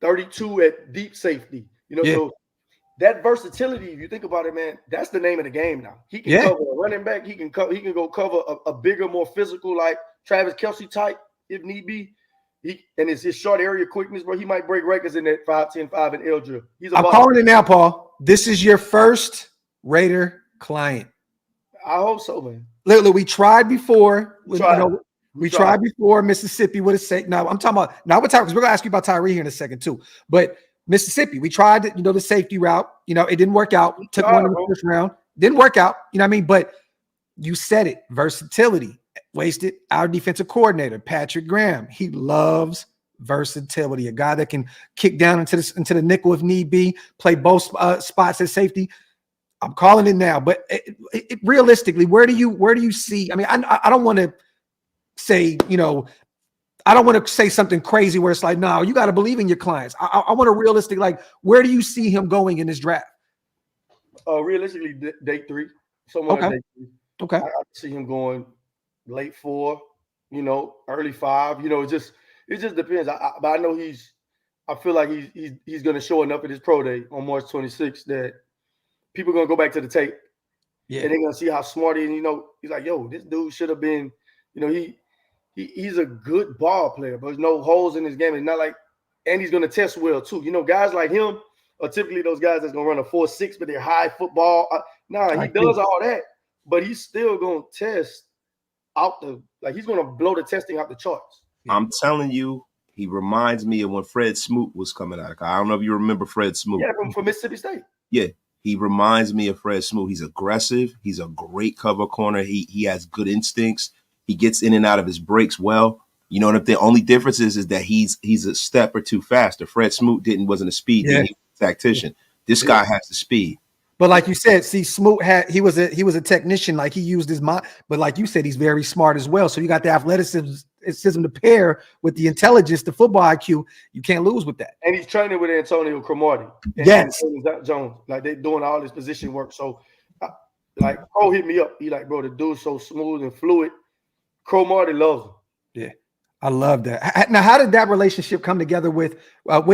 32 at deep safety. So that versatility, if you think about it, man, that's the name of the game now. He can cover a running back. He can go cover a bigger, more physical, like Travis Kelce type, if need be. And it's his short area quickness, bro. He might break records in that 5-10-5 and L drill. I'm calling it now, Paul. This is your first Raider client. I hope so, man. Look, we tried before. We tried before Mississippi with a safety. Now I'm talking about with Tyree, because we're gonna ask you about Tyree here in a second too. But Mississippi, we tried the safety route. It didn't work out. Took one in the first round. Didn't work out. You know what I mean? But you said it. Versatility. Wasted our defensive coordinator, Patrick Graham. He loves versatility. A guy that can kick down into the nickel if need be, play both spots at safety. I'm calling it now. But realistically, where do you see? I mean, I don't want to say, I don't want to say something crazy where it's like, no, you got to believe in your clients. I want a realistic, like, where do you see him going in this draft? Realistically, day 3. Somewhere okay. Day 3. Okay. I see him going late 4, early 5. It just depends. But I know I feel like he's going to show enough at his pro day on March 26th that people are going to go back to the tape. Yeah. And they're going to see how smart he is. He's like, yo, this dude should have been, he's a good ball player, but there's no holes in his game. It's not like, and he's going to test well too. Guys like him are typically those guys that's going to run a 4.6, but they're high football. He does all that, but he's still going to test out he's going to blow the testing out the charts. I'm telling you, he reminds me of when Fred Smoot was coming out. I don't know if you remember Fred Smoot. Yeah, from Mississippi State. Yeah, he reminds me of Fred Smoot. He's aggressive. He's a great cover corner. He has good instincts. He gets in and out of his breaks well. And if the only difference is that he's a step or two faster. Fred Smoot wasn't a speed tactician. This guy has the speed. But like you said, see, Smoot he was a technician, like he used his mind. But like you said, he's very smart as well. So you got the athleticism to pair with the intelligence, the football IQ. You can't lose with that. And he's training with Antonio Cromartie. And Jones. Like they're doing all this position work. So Pro hit me up. He like, bro, the dude's so smooth and fluid. Cromartie loves him. Yeah. I love that. Now, how did that relationship come together with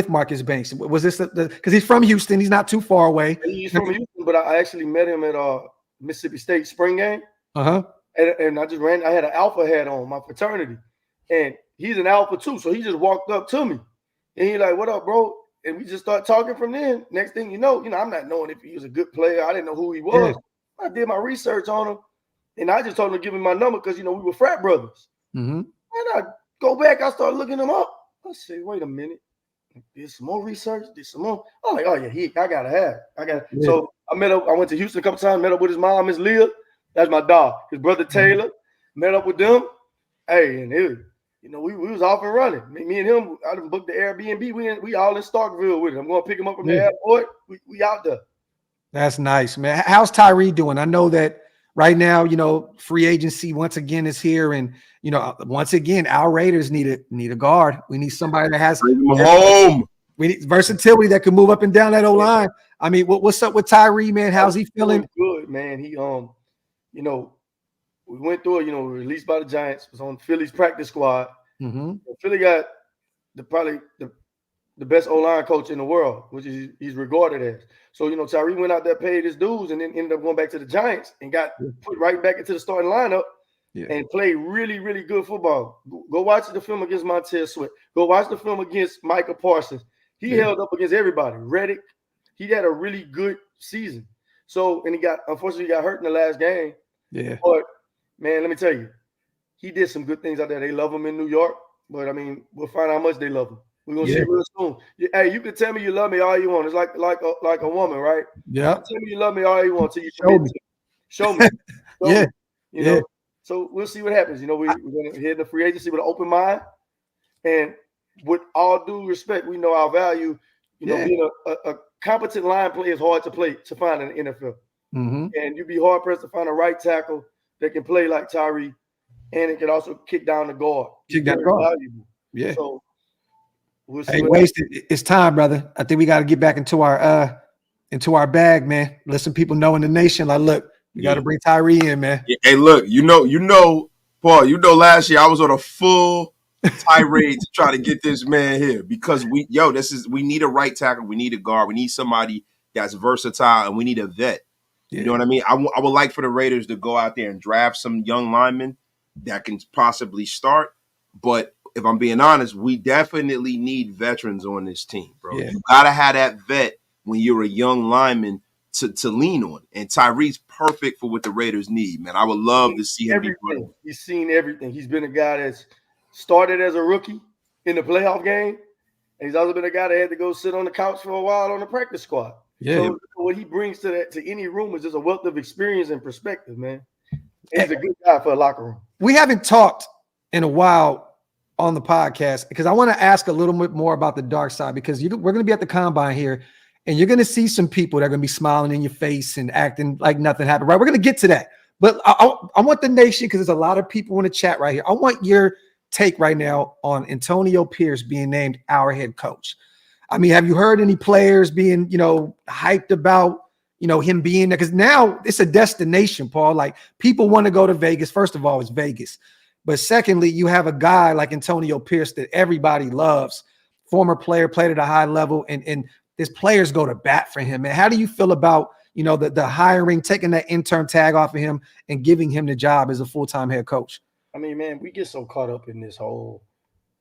Marcus Banks? Was this because he's from Houston? He's not too far away. He's from Houston, but I actually met him at Mississippi State spring game. And I had an alpha hat on, my fraternity, and he's an alpha too. So he just walked up to me, and he's like, "What up, bro?" And we just start talking from then. Next thing you know, I'm not knowing if he was a good player. I didn't know who he was. Yeah. I did my research on him, and I just told him to give me my number because we were frat brothers. And I go back, I started looking him up. I said, wait a minute. Did some more research, did some more. I'm like, oh yeah, I gotta have. So I went to Houston a couple times, met up with his mom, Miss Leah. That's my dog. His brother Taylor, met up with them. Hey, and it, we was off and running. Me and him, I done booked the Airbnb. We all in Starkville with him. I'm gonna pick him up from the airport. We out there. That's nice, man. How's Tyree doing? I know that right now, free agency once again is here, and once again, our Raiders need a guard. We need somebody that has home. We need versatility that can move up and down that O line. I mean, what's up with Tyree, man? How's he feeling? Good, man. He we went through it. Released by the Giants. Was on Philly's practice squad. Philly got probably the best O-line coach in the world, which he's regarded as. So, Tyree went out there, paid his dues, and then ended up going back to the Giants and got put right back into the starting lineup and played really, really good football. Go watch the film against Montez Sweat. Go watch the film against Micah Parsons. He held up against everybody. Reddick, he had a really good season. So, and unfortunately, he got hurt in the last game. Yeah. But, man, let me tell you, he did some good things out there. They love him in New York, but, I mean, we'll find out how much they love him. We're gonna see real soon. Hey, you can tell me you love me all you want. It's like a woman, right? Yeah. Tell me you love me all you want till you show me. So we'll see what happens. We're gonna hit the free agency with an open mind, and with all due respect, we know our value. Being a competent line player is hard to find in the NFL, and you'd be hard pressed to find a right tackle that can play like Tyree, and it can also kick down the guard. Kick down the guard. Valuable. Yeah. So we'll see. Hey, wasted. It's time, brother. I think we got to get back into our bag, man. Let some people know in the nation. Like, look, we got to bring Tyree in, man. Yeah, hey, look, you know, Paul. Last year I was on a full tirade to try to get this man here because we need a right tackle, we need a guard, we need somebody that's versatile, and we need a vet. Yeah. You know what I mean? I would like for the Raiders to go out there and draft some young linemen that can possibly start. But if I'm being honest, we definitely need veterans on this team, bro. Yeah. You gotta have that vet when you're a young lineman to lean on. And Tyree's perfect for what the Raiders need, man. I would love to see him be good. He's seen everything. He's been a guy that's started as a rookie in the playoff game, and he's also been a guy that had to go sit on the couch for a while on the practice squad. Yeah. So what he brings to any room is just a wealth of experience and perspective, man. He's a good guy for a locker room. We haven't talked in a while on the podcast because I want to ask a little bit more about the dark side because we're going to be at the combine here, and you're going to see some people that are going to be smiling in your face and acting like nothing happened, right? We're going to get to that. But I want the nation, because there's a lot of people in the chat right here. I want your take right now on Antonio Pierce being named our head coach. I mean, have you heard any players being, hyped about, him being there? Because now it's a destination, Paul. Like, people want to go to Vegas. First of all, it's Vegas. But secondly, you have a guy like Antonio Pierce that everybody loves, former player, played at a high level, and there's players go to bat for him. Man, how do you feel about, the hiring, taking that intern tag off of him and giving him the job as a full-time head coach? I mean, man, we get so caught up in this whole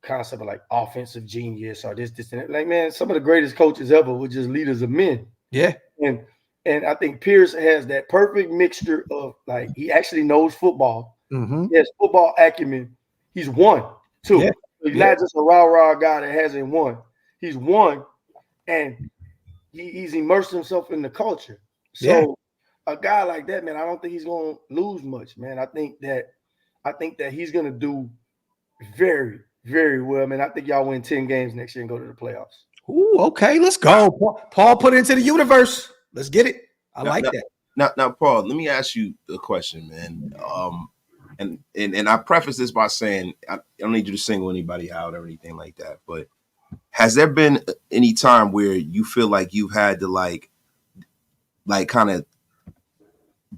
concept of like offensive genius or this, and that. Like, man, some of the greatest coaches ever were just leaders of men. Yeah. And I think Pierce has that perfect mixture of, like, he actually knows football. Mm-hmm. He has football acumen. He's won too. Yeah. He's not just a rah-rah guy that hasn't won. He's won, and he's immersed himself in the culture. So a guy like that, man, I don't think he's going to lose much, man. I think that he's going to do very, very well, man. I think y'all win 10 games next year and go to the playoffs. Ooh, okay, let's go. Paul put it into the universe. Let's get it. I like that. Now, Paul, let me ask you a question, man. And I preface this by saying I don't need you to single anybody out or anything like that, but has there been any time where you feel like you've had to like kind of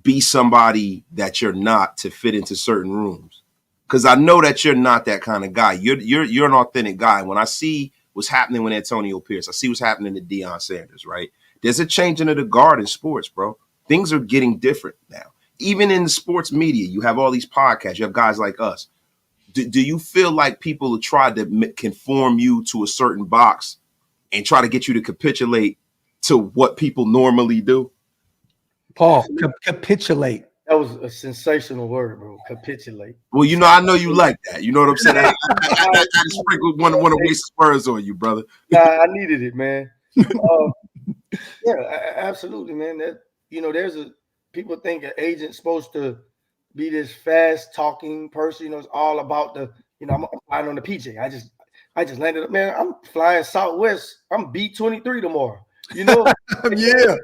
be somebody that you're not to fit into certain rooms? Because I know that you're not that kind of guy. You're an authentic guy. When I see what's happening with Antonio Pierce, I see what's happening to Deion Sanders, right? There's a changing of the guard in sports, bro. Things are getting different now. Even in the sports media, you have all these podcasts. You have guys like us. Do you feel like people try to conform you to a certain box and try to get you to capitulate to what people normally do? Paul, capitulate. That was a sensational word, bro. Capitulate. Well, I know you like that. You know what I'm saying? I just sprinkled one of waste words on you, brother. Nah, I needed it, man. Yeah, absolutely, man. That people think an agent's supposed to be this fast talking person. It's all about I'm flying on the PJ. I just landed up, man. I'm flying Southwest. I'm B-23 tomorrow. Yeah.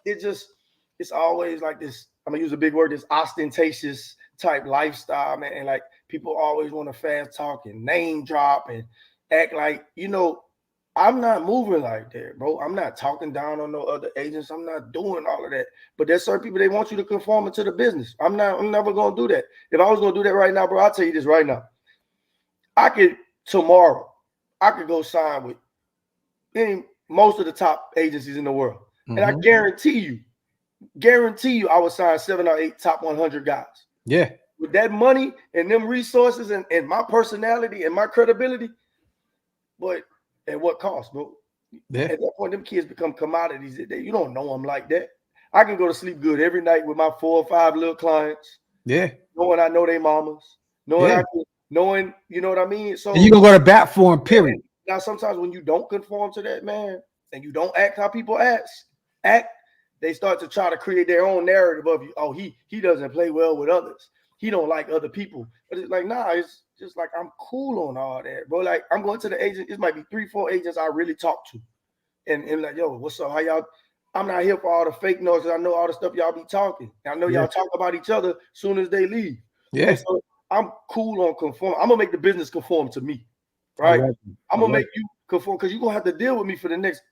It's always like this. I'm gonna use a big word, this ostentatious type lifestyle, man. And like, people always want to fast talk and name drop and act like, I'm not moving like that, bro. I'm not talking down on no other agents. I'm not doing all of that. But there's certain people, they want you to conform into the business. I'm never gonna do that. If I was gonna do that right now, bro, I'll tell you this right now. Tomorrow, I could go sign with most of the top agencies in the world. Mm-hmm. And I guarantee you I would sign 7 or 8 top 100 guys. Yeah. With that money and them resources and my personality and my credibility. But at what cost, bro? Yeah. At that point, them kids become commodities. You don't know them like that. I can go to sleep good every night with my 4 or 5 little clients. Yeah. Knowing I know their mamas. Knowing, you know what I mean? So and you gonna go to bat for them, period. Now, sometimes when you don't conform to that, man, and you don't act how people act, they start to try to create their own narrative of you. Oh, he doesn't play well with others. He don't like other people. But it's like, nah, it's just like, I'm cool on all that, bro. Like, I'm going to the agent. It might be 3-4 agents I really talk to. And like, yo, what's up? How y'all? I'm not here for all the fake noise. I know all the stuff y'all be talking. I know y'all talk about each other soon as they leave. Yeah. And so I'm cool on conform. I'm gonna make the business conform to me, right? I'm gonna make you conform because you're gonna have to deal with me for the next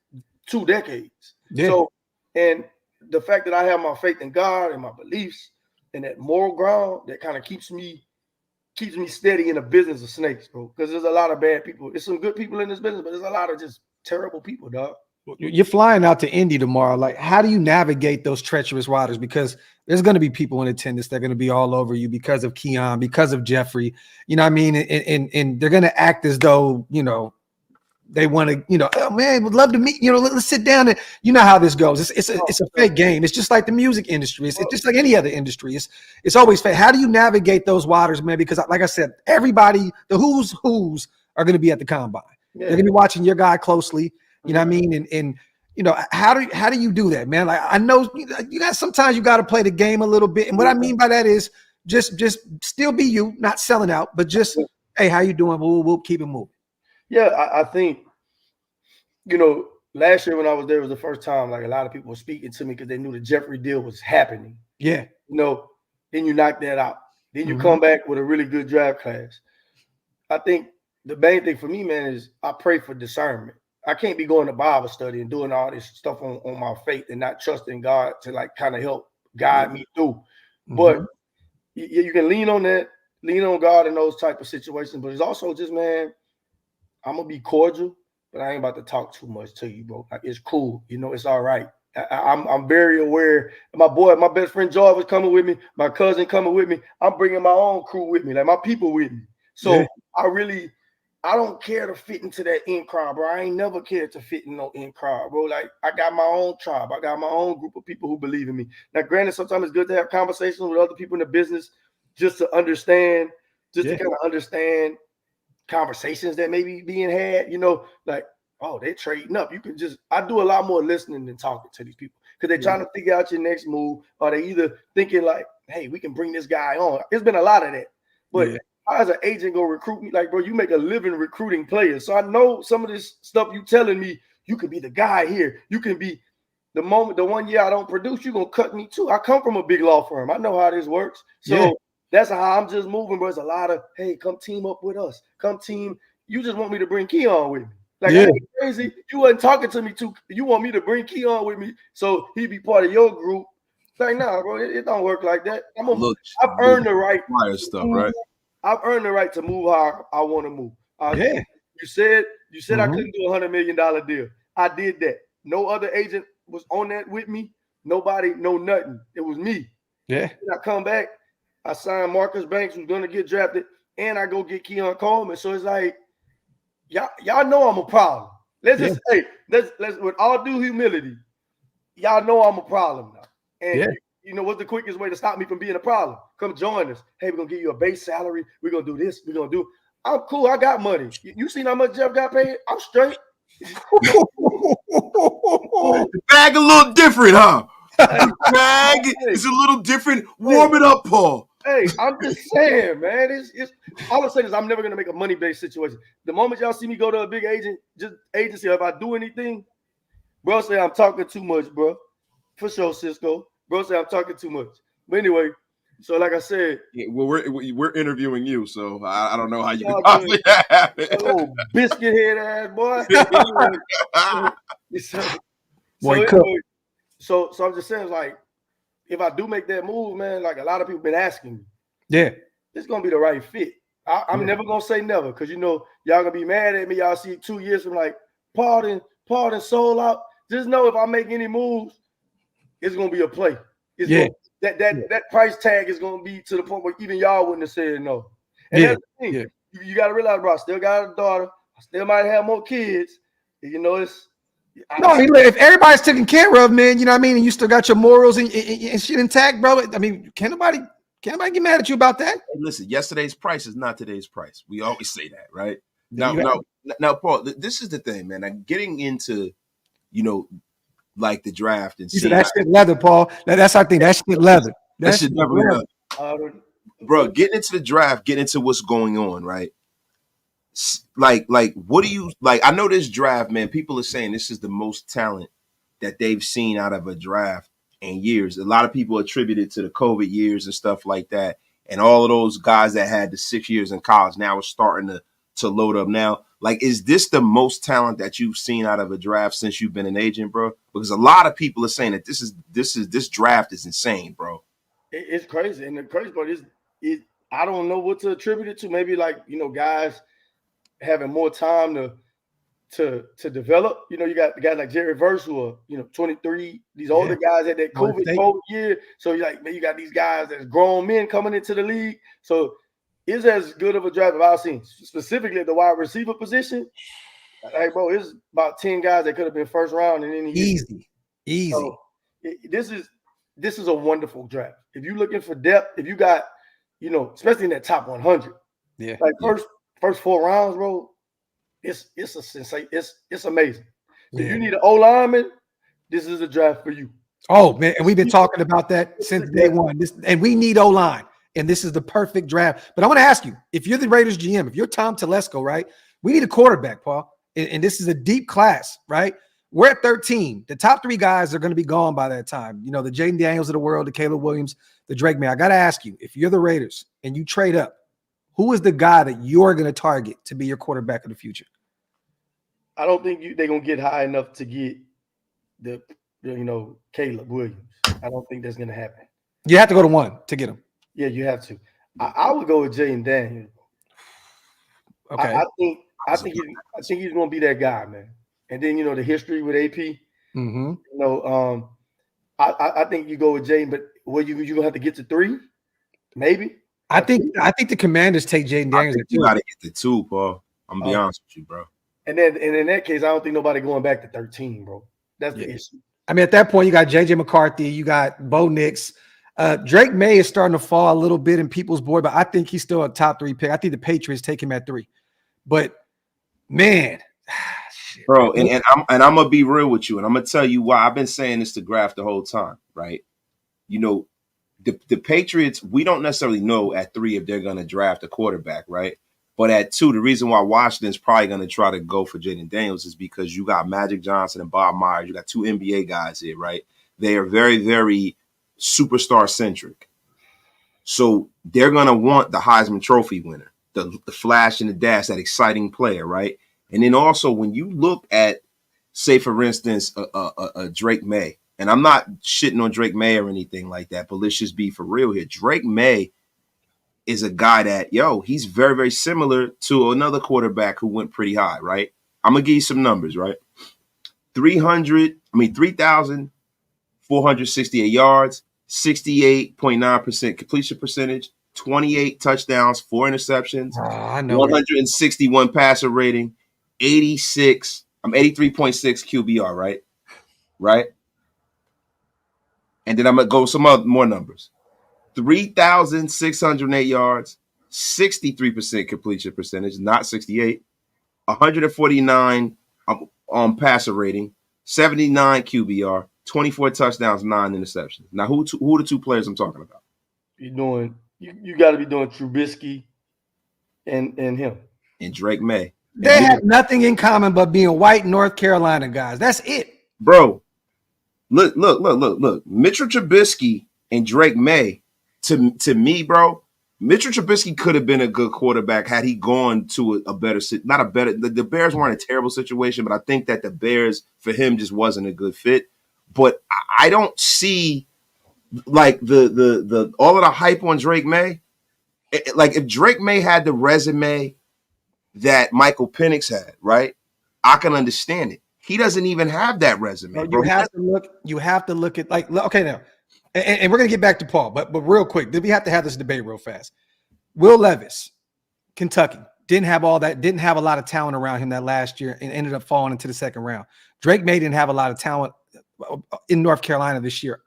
2 decades. Yeah. So, and the fact that I have my faith in God and my beliefs and that moral ground that kind of keeps me steady in a business of snakes, bro. Because there's a lot of bad people. There's some good people in this business, but there's a lot of just terrible people, dog. You're flying out to Indy tomorrow. Like, how do you navigate those treacherous waters? Because there's going to be people in attendance that are going to be all over you because of Keon, because of Jeffrey. You know what I mean? And they're going to act as though, you know, they want to, you know, oh man, would love to meet, you know, let's sit down. And you know how this goes. It's a fake game. It's just like the music industry. It's just like any other industry. It's always fake. How do you navigate those waters, man? Because like I said, everybody, the who's are going to be at the combine. They're going to be watching your guy closely. You know what I mean? And you know, how do you do that, man? Like, I know you got, sometimes you got to play the game a little bit. And what I mean by that is just still be you, not selling out, but just, hey, how you doing? We'll keep it moving. Yeah, I think, you know, last year when I was there was the first time like a lot of people were speaking to me because they knew the Jeffrey deal was happening. Yeah. You know, then you knock that out. Then you come back with a really good draft class. I think the main thing for me, man, is I pray for discernment. I can't be going to Bible study and doing all this stuff on my faith and not trusting God to like kind of help guide me through. But you can lean on that, lean on God in those type of situations. But it's also just, man, I'm gonna be cordial, but I ain't about to talk too much to you, bro. Like, it's cool, you know, it's all right. I'm very aware. My best friend George was coming with me. My cousin coming with me. I'm bringing my own crew with me, like my people with me. So I don't care to fit into that in crowd, bro. I ain't never cared to fit in no in crowd, bro. Like, I got my own tribe. I got my own group of people who believe in me. Now, granted, sometimes it's good to have conversations with other people in the business just to understand, to kind of understand conversations that may be being had, you know, like, oh, they're trading up. You can just, I do a lot more listening than talking to these people because they're trying to figure out your next move, or they either thinking like, hey, we can bring this guy on. It's been a lot of that. But how does an agent go recruit me? Like, bro, you make a living recruiting players. So I know some of this stuff you telling me, you can be the guy here. You can be the 1 year I don't produce, you're going to cut me too. I come from a big law firm. I know how this works. So that's how I'm just moving, bro. It's a lot of, hey, come team up with us. Come team. You just want me to bring Keon with me. Like, I ain't crazy. You wasn't talking to me too. You want me to bring Keon with me so he be part of your group. Like, nah, bro, it don't work like that. I've earned the right. Stuff, right? I've earned the right to move how I want to move. You said I couldn't do $100 million deal. I did that. No other agent was on that with me. Nobody, no nothing. It was me. Yeah. I come back. I signed Marcus Banks, who's going to get drafted, and I go get Keon Coleman. So it's like, y'all know I'm a problem. Let's with all due humility, y'all know I'm a problem now. And you know what's the quickest way to stop me from being a problem? Come join us. Hey, we're gonna give you a base salary. We're gonna do this. We're gonna do. I'm cool. I got money. You seen how much Jeff got paid? I'm straight. The bag a little different, huh? The bag is a little different. Warm it up, Paul. Hey, I'm just saying, man. It's all I'm saying is I'm never gonna make a money-based situation. The moment y'all see me go to a big agency, if I do anything, bro, say I'm talking too much, bro. For sure, Cisco. Bro, say I'm talking too much. But anyway, so like I said, well, we're interviewing you, so I don't know how you can possibly have it. That little biscuit head ass boy. So I'm just saying, like, if I do make that move, man, like a lot of people been asking me, it's gonna be the right fit. I'm never gonna say never, because you know y'all gonna be mad at me. Y'all see 2 years from like Paul and sold out. Just know if I make any moves, it's gonna be a play. That price tag is gonna be to the point where even y'all wouldn't have said no. And that's the thing. You gotta realize, bro, I still got a daughter. I still might have more kids. You know, if everybody's taken care of, man, you know what I mean, and you still got your morals and shit intact, bro. I mean, can't nobody get mad at you about that? Hey, listen, yesterday's price is not today's price. We always say that, right? Now, Paul, this is the thing, man. Like, getting into, you know, like the draft and seeing that shit leather, Paul. That's our thing. That shit leather. That shit never leather. Bro, getting into the draft, getting into what's going on, right? Like, what do you like? I know this draft, man. People are saying this is the most talent that they've seen out of a draft in years. A lot of people attribute it to the COVID years and stuff like that. And all of those guys that had the 6 years in college now are starting to load up now. Like, is this the most talent that you've seen out of a draft since you've been an agent, bro? Because a lot of people are saying that this draft is insane, bro. It's crazy. And the crazy part is I don't know what to attribute it to. Maybe like, guys having more time to develop. You got the guys like Jerry Verse who are, 23. These older guys had that COVID year. So you got these guys that's grown men coming into the league. So it's as good of a draft as I've seen, specifically at the wide receiver position. Hey, bro, it's about 10 guys that could have been first round in any year. Easy. So this is a wonderful draft. If you're looking for depth, if you got, especially in that top 100, first 4 rounds, bro, it's a sensation. It's amazing. If you need an O lineman, this is a draft for you. Oh man, and we've been talking about that since day one. And we need O line, and this is the perfect draft. But I want to ask you, if you're the Raiders GM, if you're Tom Telesco, right? We need a quarterback, Paul, and this is a deep class, right? We're at 13. The top 3 guys are going to be gone by that time. The Jaden Daniels of the world, the Caleb Williams, the Drake Maye. I got to ask you, if you're the Raiders and you trade up, who is the guy that you're going to target to be your quarterback of the future? I don't think they're going to get high enough to get the Caleb Williams. I don't think that's going to happen. You have to go to 1 to get him. Yeah, you have to. I would go with Jaden Daniels. Okay. I think he's going to be that guy, man. And then the history with AP. Mm-hmm. I think you go with Jaden, but you gonna have to get to 3, maybe. I think the Commanders take Jaden Daniels. You got to get the 2, Paul. I'm gonna be honest with you, bro. And in that case, I don't think nobody going back to 13, bro. That's the issue. I mean, at that point, you got JJ McCarthy, you got Bo Nix. Drake Maye is starting to fall a little bit in people's board, but I think he's still a top 3 pick. I think the Patriots take him at 3. But man, shit. Bro, and I'm gonna be real with you, and I'm gonna tell you why. I've been saying this to Graf the whole time, right? The Patriots, we don't necessarily know at 3 if they're gonna draft a quarterback, right? But at 2, the reason why Washington's probably gonna try to go for Jaden Daniels is because you got Magic Johnson and Bob Myers. You got 2 NBA guys here, right? They are very, very superstar centric. So they're gonna want the Heisman Trophy winner, the flash and the dash, that exciting player, right? And then also when you look at, say for instance, a Drake Maye, and I'm not shitting on Drake Maye or anything like that, but let's just be for real here. Drake Maye is a guy that, he's very, very similar to another quarterback who went pretty high, right? I'm gonna give you some numbers, right? 3,468 yards, 68.9% completion percentage, 28 touchdowns, 4 interceptions, 161 passer rating, 83.6 QBR, right? Right? And then I'm going to go some more numbers. 3,608 yards, 63% completion percentage, not 68, 149 passer rating, 79 QBR, 24 touchdowns, 9 interceptions. Now, who are the 2 players I'm talking about? You got to be doing Trubisky and him. And Drake Maye. They have nothing in common but being white North Carolina guys. That's it. Bro, look. Mitchell Trubisky and Drake Maye, to me, bro, Mitchell Trubisky could have been a good quarterback had he gone to a better – the Bears weren't a terrible situation, but I think that the Bears, for him, just wasn't a good fit. But I don't see, like, the all of the hype on Drake Maye. Like, if Drake Maye had the resume that Michael Penix had, right, I can understand it. He doesn't even have that resume. No, you have to look at, like, okay, now, and we're gonna get back to Paul, but real quick, we have to have this debate real fast. Will Levis, Kentucky, didn't have a lot of talent around him that last year and ended up falling into the 2nd round. Drake Maye didn't have a lot of talent in North Carolina this year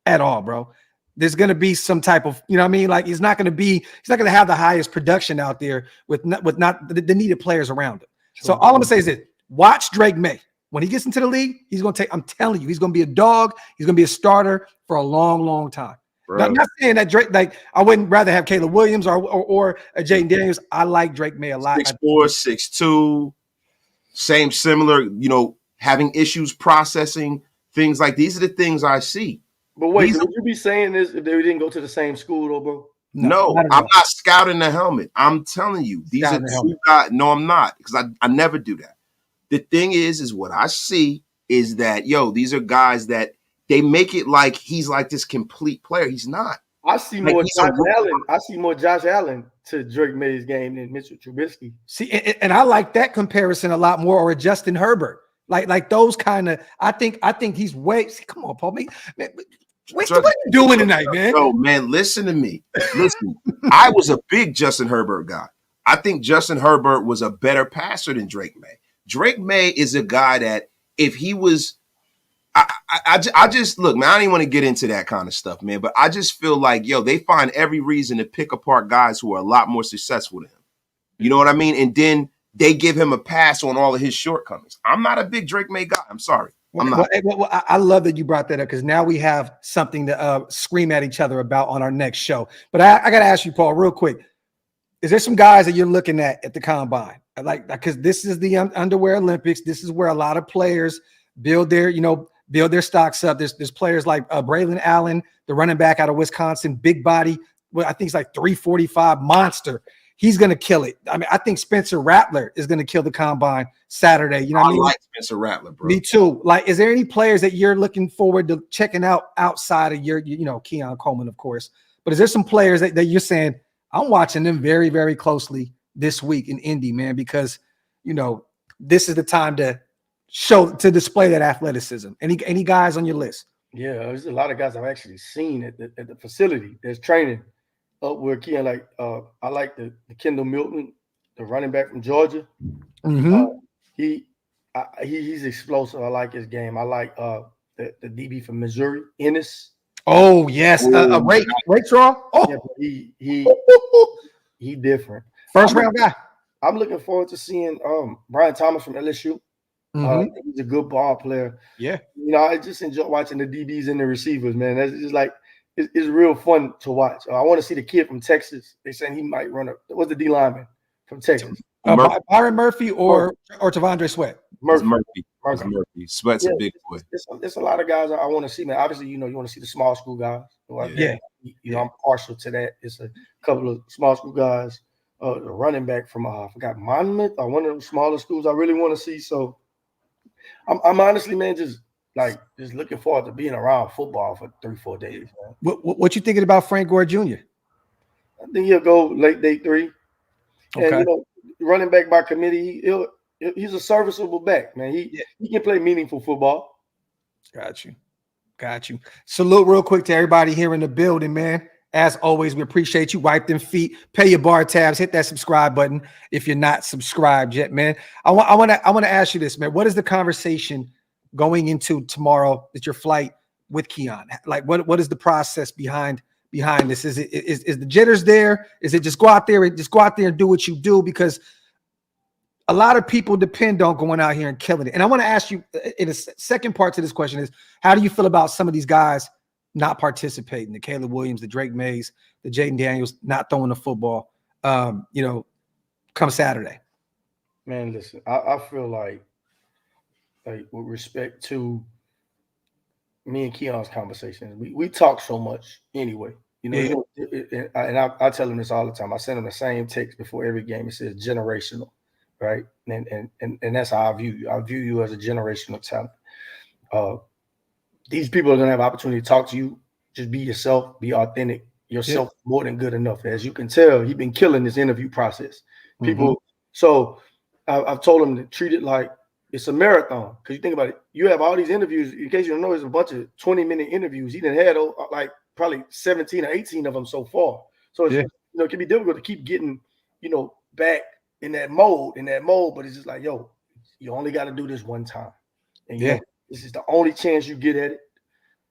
at all, bro. There's going to be some type of, like he's not going to have the highest production out there with not the needed players around him. Sure. So all I'm going to say is this: watch Drake Maye. When he gets into the league, I'm telling you, he's going to be a dog. He's going to be a starter for a long, long time. Now, I'm not saying that Drake, like, I wouldn't rather have Caleb Williams or a Jaden Daniels. I like Drake Maye a lot. 6'4", 6'2", similar, having issues processing things like these are the things I see. But wait, These would you be saying this if they didn't go to the same school, though, bro? No, I'm not scouting the helmet. I'm telling you, these Scouting are the two helmet. guys. No, I'm not, because I never do that. The thing is what I see is that, these are guys that they make it like he's like this complete player. He's not. I see Like, more he's a Josh rookie. Allen. I see more Josh Allen to Drake May's game than Mitchell Trubisky. See, and I like that comparison a lot more, or Justin Herbert. Like those kind of, I think he's way. See, come on, Paul. Man, what are you doing tonight, man? No, man, listen to me. Listen, I was a big Justin Herbert guy. I think Justin Herbert was a better passer than Drake Maye. Drake Maye is a guy that if he was, I just look, man, I don't even want to get into that kind of stuff, man, but I just feel like, they find every reason to pick apart guys who are a lot more successful than him. You know what I mean? And then they give him a pass on all of his shortcomings. I'm not a big Drake Maye guy. I'm sorry. I'm not. Well, I love that you brought that up, because now we have something to scream at each other about on our next show. But I got to ask you, Paul, real quick. Is there some guys that you're looking at the combine? Because this is the underwear Olympics. This is where a lot of players build their stocks up. There's players like Braylon Allen, the running back out of Wisconsin, big body. Well, I think he's like 345 monster. He's going to kill it. I mean, I think Spencer Rattler is going to kill the combine Saturday. You know what I mean? Like Spencer Rattler, bro. Me too. Like, is there any players that you're looking forward to checking out outside of your, Keon, Coleman, of course, but is there some players that you're saying, I'm watching them very, very closely this week in Indy, man, because, this is the time to display that athleticism. Any guys on your list? Yeah, there's a lot of guys I've actually seen at the facility that's training up where Keon, like, I like the Kendall Milton, the running back from Georgia. Mm-hmm. He's explosive. I like his game. I like the DB from Missouri, Ennis. Oh yes, Ray Traw. Oh, yeah, he different. First round guy. I'm looking forward to seeing Brian Thomas from LSU. Mm-hmm. He's a good ball player. Yeah, I just enjoy watching the DBs and the receivers, man. That's just like it's real fun to watch. I want to see the kid from Texas. They saying he might run what's the D lineman from Texas? Byron Murphy or Tavondre Sweat? Murphy. Sweat's a big boy. There's a lot of guys I want to see, man. Obviously, you want to see the small school guys. I'm partial to that. It's a couple of small school guys. The running back from I forgot Monmouth or one of those smaller schools I really want to see. So I'm honestly, man, just looking forward to being around football for 3-4 days, man. What you thinking about Frank Gore Jr.? I think he'll go late day 3. Okay. And running back by committee, he's a serviceable back, man. He can play meaningful football. Got you. Salute real quick to everybody here in the building, man. As always, we appreciate you. Wipe them feet, pay your bar tabs, hit that subscribe button if you're not subscribed yet, man. I want to ask you this, man. What is the conversation going into tomorrow at your flight with Keon? Like, what is the process behind this? Is the jitters there? Is it just go out there and do what you do? Because a lot of people depend on going out here and killing it. And I want to ask you in a second part to this question is, how do you feel about some of these guys not participating? The Caleb Williams, the Drake Mays, the Jaden Daniels not throwing the football, come Saturday? Man, listen, I feel like with respect to me and Keon's conversations, we talk so much anyway. And I tell him this all the time. I send him the same text before every game. It says generational, right? And that's how I view you. I view you as a generational talent. These people are gonna have opportunity to talk to you. Just be yourself, be authentic. Yourself more than good enough. As you can tell, he's been killing this interview process. People, so I've told him to treat it like it's a marathon. Because you think about it, you have all these interviews. In case you don't know, there's a bunch of 20-minute interviews. He done had like probably 17 or 18 of them so far. So it's, it can be difficult to keep getting, back in that mode. But it's just like, you only got to do this one time. And this is the only chance you get at it.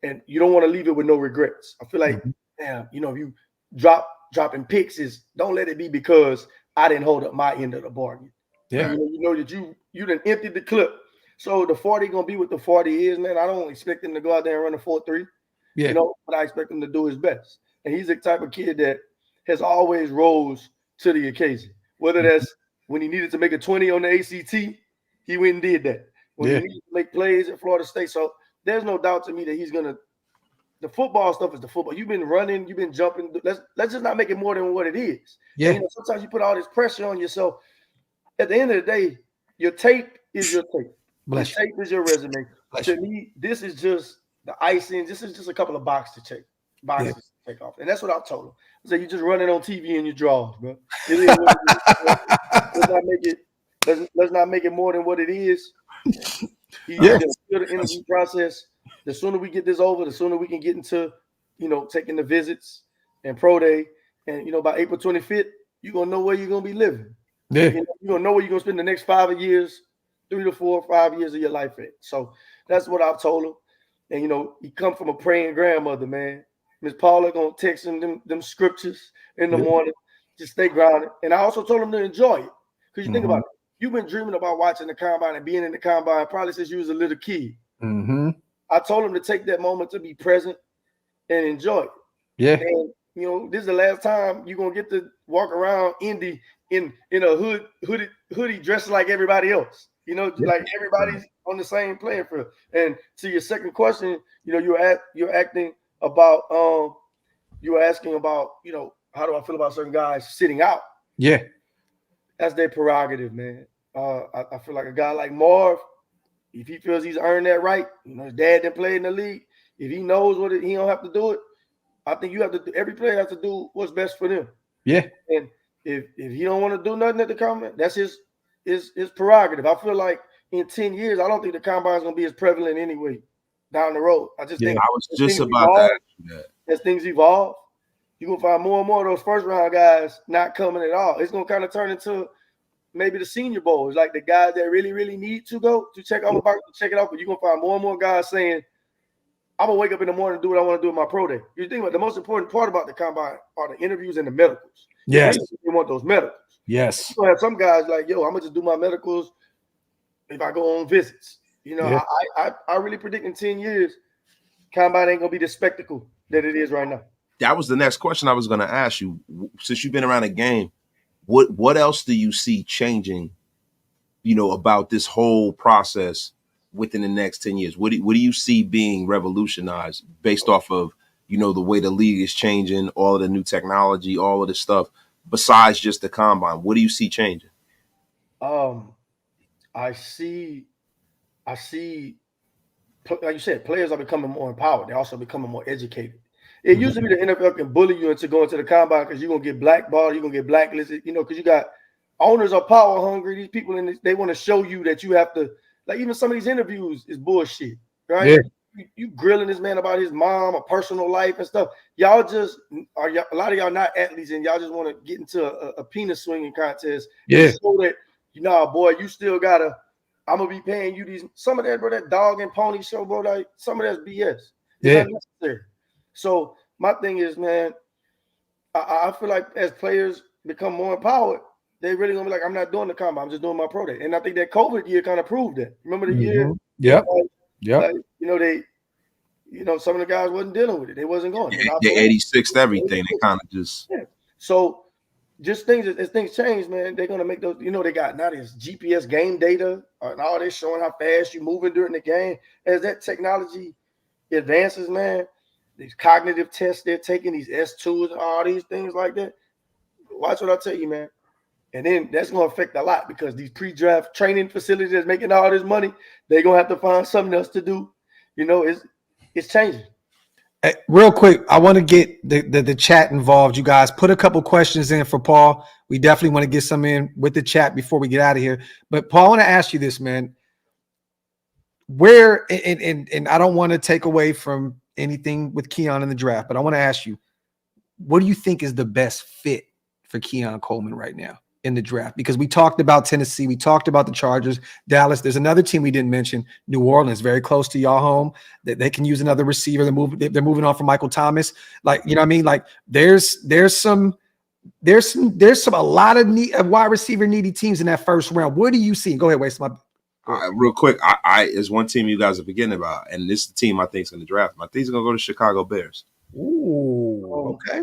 And you don't want to leave it with no regrets. I feel like, if you dropping picks, don't let it be because I didn't hold up my end of the bargain. Yeah. You know that you done emptied the clip. So the 40 gonna be what the 40 is, man. I don't expect him to go out there and run a 4.3. Yeah. But I expect him to do his best. And he's the type of kid that has always rose to the occasion. Whether that's when he needed to make a 20 on the ACT, he went and did that. When he needed to make plays at Florida State. So there's no doubt to me that he's gonna. The football stuff is the football. You've been running, you've been jumping. Let's just not make it more than what it is. Yeah. And, sometimes you put all this pressure on yourself. At the end of the day, your tape is your tape. Your tape is your resume. To me, this is just the icing. This is just a couple of boxes to take off. And that's what I told him. I said, you just running on TV in your drawers, bro. It is what it is. Let's not make it more than what it is. The interview process. The sooner we get this over, the sooner we can get into, taking the visits and pro day. And, by April 25th, you're going to know where you're going to be living. Yeah. You're going to know where you're going to spend the next 5 years, 3 to 4 or 5 years of your life at. So that's what I've told him. And, he come from a praying grandmother, man. Miss Paula going to text him them scriptures in the morning. Just stay grounded. And I also told him to enjoy it. Because you think about it. You've been dreaming about watching the combine and being in the combine probably since you was a little kid. Mm-hmm. I told him to take that moment to be present and enjoy it. Yeah. And, this is the last time you're going to get to walk around Indy in a hoodie dressed like everybody else. Like everybody's on the same playing field. And to your second question, you're asking about how do I feel about certain guys sitting out? Yeah. That's their prerogative, man. I feel like a guy like Marv, if he feels he's earned that right, his dad didn't play in the league. If he knows he don't have to do it. I think you have to. Every player has to do what's best for them. Yeah. And if he don't want to do nothing at the combine, that's his prerogative. I feel like in 10 years, I don't think the combine is gonna be as prevalent anyway down the road. I just think I was just about that. As things evolve, you're gonna find more and more of those first round guys not coming at all. It's gonna kind of turn into maybe the Senior Bowl. It's like the guys that really, really need to go to check out the box to check it out. But you're gonna find more and more guys saying, I'm gonna wake up in the morning and do what I want to do in my pro day. You think about the most important part about the combine are the interviews and the medicals. Yes. You want those medicals. Yes. You have some guys like, I'm gonna just do my medicals if I go on visits. I really predict in 10 years, combine ain't gonna be the spectacle that it is right now. That was the next question I was gonna ask you. Since you've been around the game, what else do you see changing, about this whole process within the next 10 years? What do you see being revolutionized based off of, the way the league is changing, all of the new technology, all of this stuff, besides just the combine? What do you see changing? I see, like you said, players are becoming more empowered. They're also becoming more educated. It used to be the NFL can bully you into going to the combine because you're going to get blackballed, you're going to get blacklisted, because you got owners are power hungry. These people, they want to show you that you have to, like even some of these interviews is bullshit, right? Yeah. You grilling this man about his mom or personal life and stuff. Y'all just are, a lot of y'all not athletes and y'all just want to get into a penis swinging contest. Yeah. So that, boy, you still got to, I'm going to be paying you these, some of that, bro, that dog and pony show, bro, like some of that's BS. It's not necessary. So my thing is, man, I feel like as players become more empowered, they really gonna be like, I'm not doing the combine, I'm just doing my pro day. And I think that COVID year kind of proved that. Remember the year? Yeah. Like, some of the guys wasn't dealing with it. They wasn't going. They 86th everything. They kind of just. Yeah. So just as things change, man, they're gonna make those. They got now this GPS game data and all this showing how fast you're moving during the game. As that technology advances, man. These cognitive tests they're taking, these S2s, all these things like that. Watch what I tell you, man. And then that's going to affect a lot because these pre-draft training facilities that's making all this money, they're going to have to find something else to do. It's changing. Hey, real quick, I want to get the chat involved. You guys put a couple questions in for Paul. We definitely want to get some in with the chat before we get out of here. But Paul, I want to ask you this, man. Where and I don't want to take away from anything with Keon in the draft, but I want to ask you, what do you think is the best fit for Keon Coleman right now in the draft? Because we talked about Tennessee, we talked about the Chargers, Dallas. There's another team we didn't mention, New Orleans, very close to y'all home. That they can use another receiver. They're moving on from Michael Thomas. Like, you know what I mean? Like there's a lot of wide receiver needy teams in that first round. What do you see? Go ahead, Waste my. Real quick, I is one team you guys are forgetting about, and this is the team I think is going to draft him. I think he's going to go to Chicago Bears. Ooh, okay.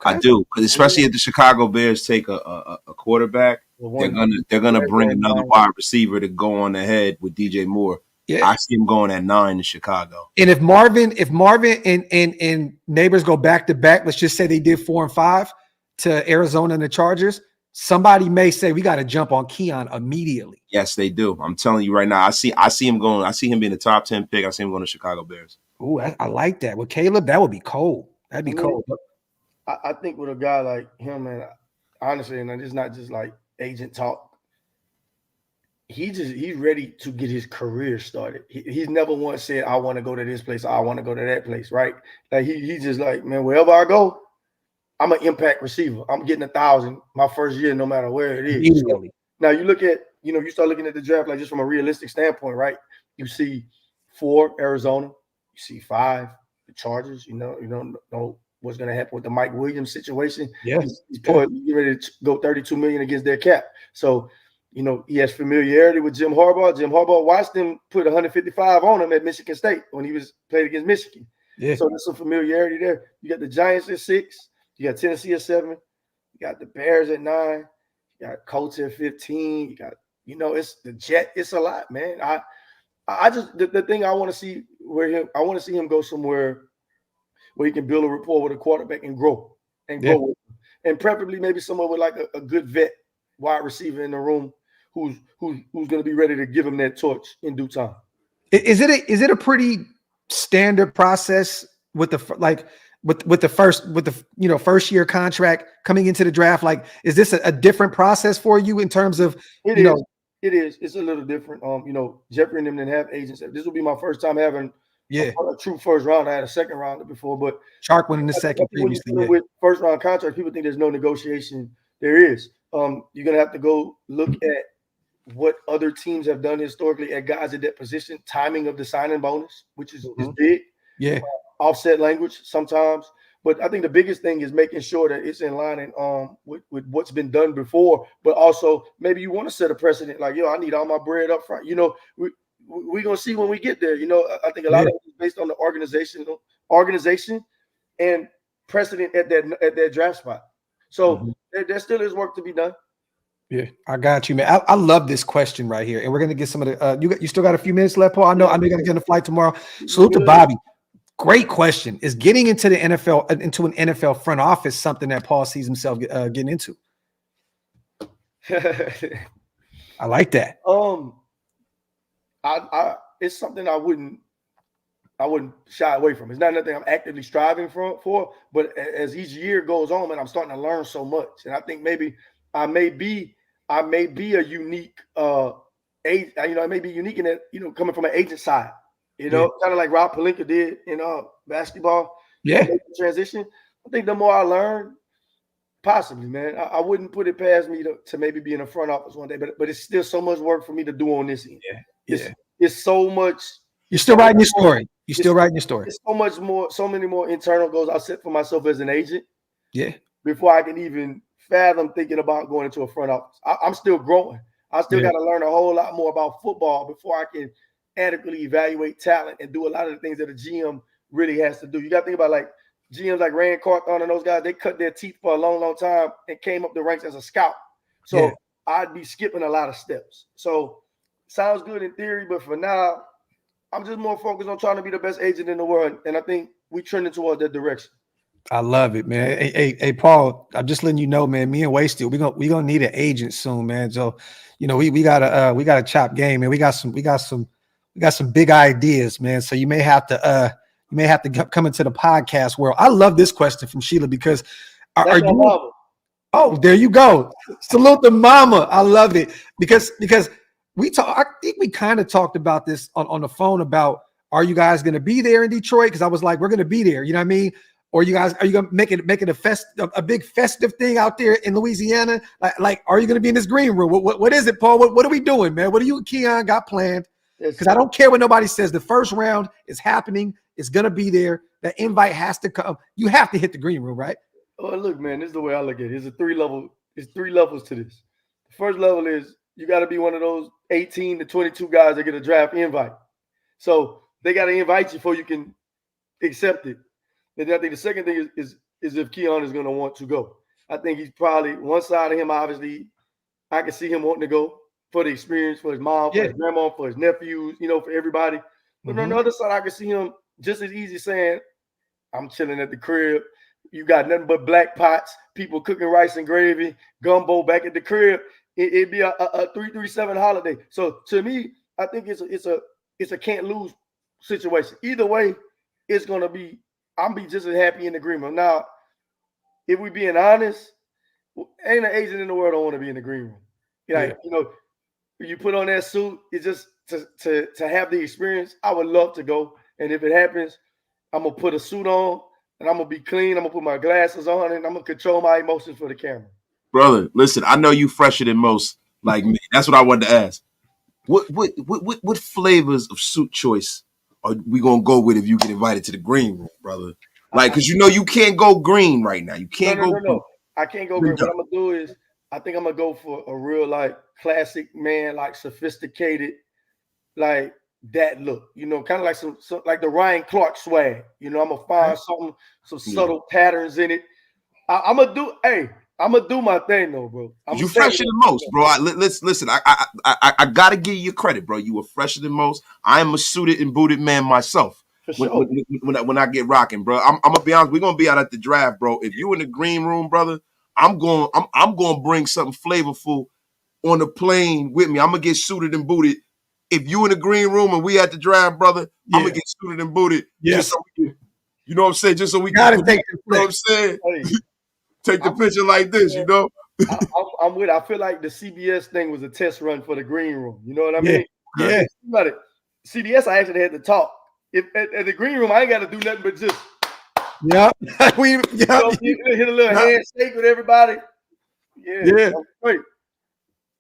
I do, because especially if the Chicago Bears take a quarterback, they're gonna bring another wide receiver to go on ahead with DJ Moore Yeah. I see him going at 9 to Chicago. And if Marvin and Neighbors go back to back, let's just say they did 4 and 5 to Arizona and the Chargers, somebody may say we got to jump on Keon immediately. Yes, they do. I'm telling you right now. I see him going. I see him being the top 10 pick. I see him going to Chicago Bears. Ooh, I like that. With Caleb, that would be cold. That'd be cold. I think with a guy like him, man, honestly, and it's not just like agent talk. He's ready to get his career started. He's never once said, I want to go to this place, or I want to go to that place, right? Like he's just like, man, wherever I go, I'm an impact receiver. I'm getting 1,000 my first year, no matter where it is. So, now you look at, you start looking at the draft, like just from a realistic standpoint, right? You see 4, Arizona, you see 5, the Chargers, you don't know what's going to happen with the Mike Williams situation. Yes. He's getting ready to go $32 million against their cap. So, he has familiarity with Jim Harbaugh. Jim Harbaugh watched him put 155 on him at Michigan State when he was played against Michigan. Yeah. So there's some familiarity there. You got the Giants at 6. You got Tennessee at 7. You got the Bears at 9. You got Colts at 15. You got, it's the Jet. It's a lot, man. I just the thing I want to see I want to see him go somewhere where he can build a rapport with a quarterback and grow with him. And preferably maybe somewhere with like a good vet wide receiver in the room who's going to be ready to give him that torch in due time. Is it a pretty standard process with the first year contract coming into the draft? Like, is this a different process for you in terms of It is. It's a little different. Jeffrey and them didn't have agents. This will be my first time having a true first round. I had a second rounder before, but Shark went in the second previously. With first round contract, people think there's no negotiation. There is. You're gonna have to go look at what other teams have done historically at guys at that position, timing of the signing bonus, which is big. Yeah. Offset language sometimes. But I think the biggest thing is making sure that it's in line and with what's been done before, but also maybe you want to set a precedent like, I need all my bread up front. We're gonna see when we get there. I think a lot of it is based on the organization and precedent at that draft spot. So there still is work to be done. Yeah, I got you, man. I love this question right here, and we're gonna get some of the. You still got a few minutes left, Paul. I know you're gonna get on the flight tomorrow. Salute to Bobby. Great question. Is getting into the NFL, into an NFL front office, something that Paul sees himself getting into? I like that. It's something I wouldn't shy away from. It's not nothing I'm actively striving for, but as each year goes on, man, I'm starting to learn so much, and I think maybe I may be a unique age. I may be unique in that, coming from an agent side. Kind of like Rob Pelinka did in basketball. Yeah. Transition. I think the more I learn, possibly, man, I wouldn't put it past me to maybe be in a front office one day, but it's still so much work for me to do on this end. It's so much. You're still writing your story. It's so many more internal goals I set for myself as an agent. Yeah. Before I can even fathom thinking about going into a front office. I'm still growing. I still got to learn a whole lot more about football before I can adequately evaluate talent and do a lot of the things that a GM really has to do. You got to think about like GMs like Rand Carthon and those guys, they cut their teeth for a long, long time and came up the ranks as a scout. So I'd be skipping a lot of steps. So sounds good in theory, but for now, I'm just more focused on trying to be the best agent in the world. And I think we're trending towards that direction. I love it, man. Hey, Paul, I'm just letting you know, man, me and Waysteel, we gonna need an agent soon, man. So, we gotta chop game, man. We got some big ideas, man. So you may have to come into the podcast world. I love this question from Sheila because are you mama. Oh, there you go. Salute the mama. I love it because I think we kind of talked about this on the phone about, are you guys going to be there in Detroit? Because I was like, we're going to be there. You know what I mean? Or are you going to make it a big festive thing out there in Louisiana? Like, are you going to be in this green room? What is it, Paul? What are we doing, man? What do you and Keon got planned? Because I don't care what nobody says. The first round is happening. It's going to be there. The invite has to come. You have to hit the green room, right? Oh, look, man, this is the way I look at it. It's 3 levels to this. The first level is you got to be one of those 18 to 22 guys that get a draft invite. So they got to invite you before you can accept it. And I think the second thing is if Keon is going to want to go. I think he's probably one side of him, obviously, I can see him wanting to go. for the experience, for his mom, for his grandma, for his nephews, for everybody. But on the other side, I can see him just as easy saying, I'm chilling at the crib. You got nothing but black pots, people cooking rice and gravy, gumbo back at the crib. It'd be a 3-3-7 holiday. So to me, I think it's a can't lose situation. Either way, it's gonna be. I'm be just as happy in the green room. Now, if we being honest, ain't an agent in the world don't want to be in the green room. You put on that suit, it's just to have the experience. I would love to go, and if it happens, I'm gonna put a suit on and I'm gonna be clean. I'm gonna put my glasses on and I'm gonna control my emotions for the camera. Brother, listen, I know you fresher than most, like me. That's what I wanted to ask. What flavors of suit choice are we gonna go with if you get invited to the green room, brother? Like, because you can't go green right now. You can't go. No. I can't go green. What I'm gonna do is I think I'm gonna go for a real like classic man, like sophisticated, like that look. Kind of like some like the Ryan Clark swag. I'm gonna find some subtle patterns in it. I'm gonna do my thing though, bro. You fresher than most, bro. Listen. I gotta give you credit, bro. You were fresher than most. I am a suited and booted man myself. For sure. When I get rocking, bro, I'm gonna be honest. We're gonna be out at the draft, bro. If you in the green room, brother, I'm gonna bring something flavorful on the plane with me. I'm gonna get suited and booted. If you in the green room and we at the draft, brother, I'm gonna get suited and booted. Just so we can, you know what I'm saying? Just so we can take you know what I'm saying? Take the picture like this, I'm with it. I feel like the CBS thing was a test run for the green room. You know what I mean? Yeah. About it. CBS, I actually had to talk. If at the green room, I ain't got to do nothing but just hit a little handshake with everybody. Yeah. Great.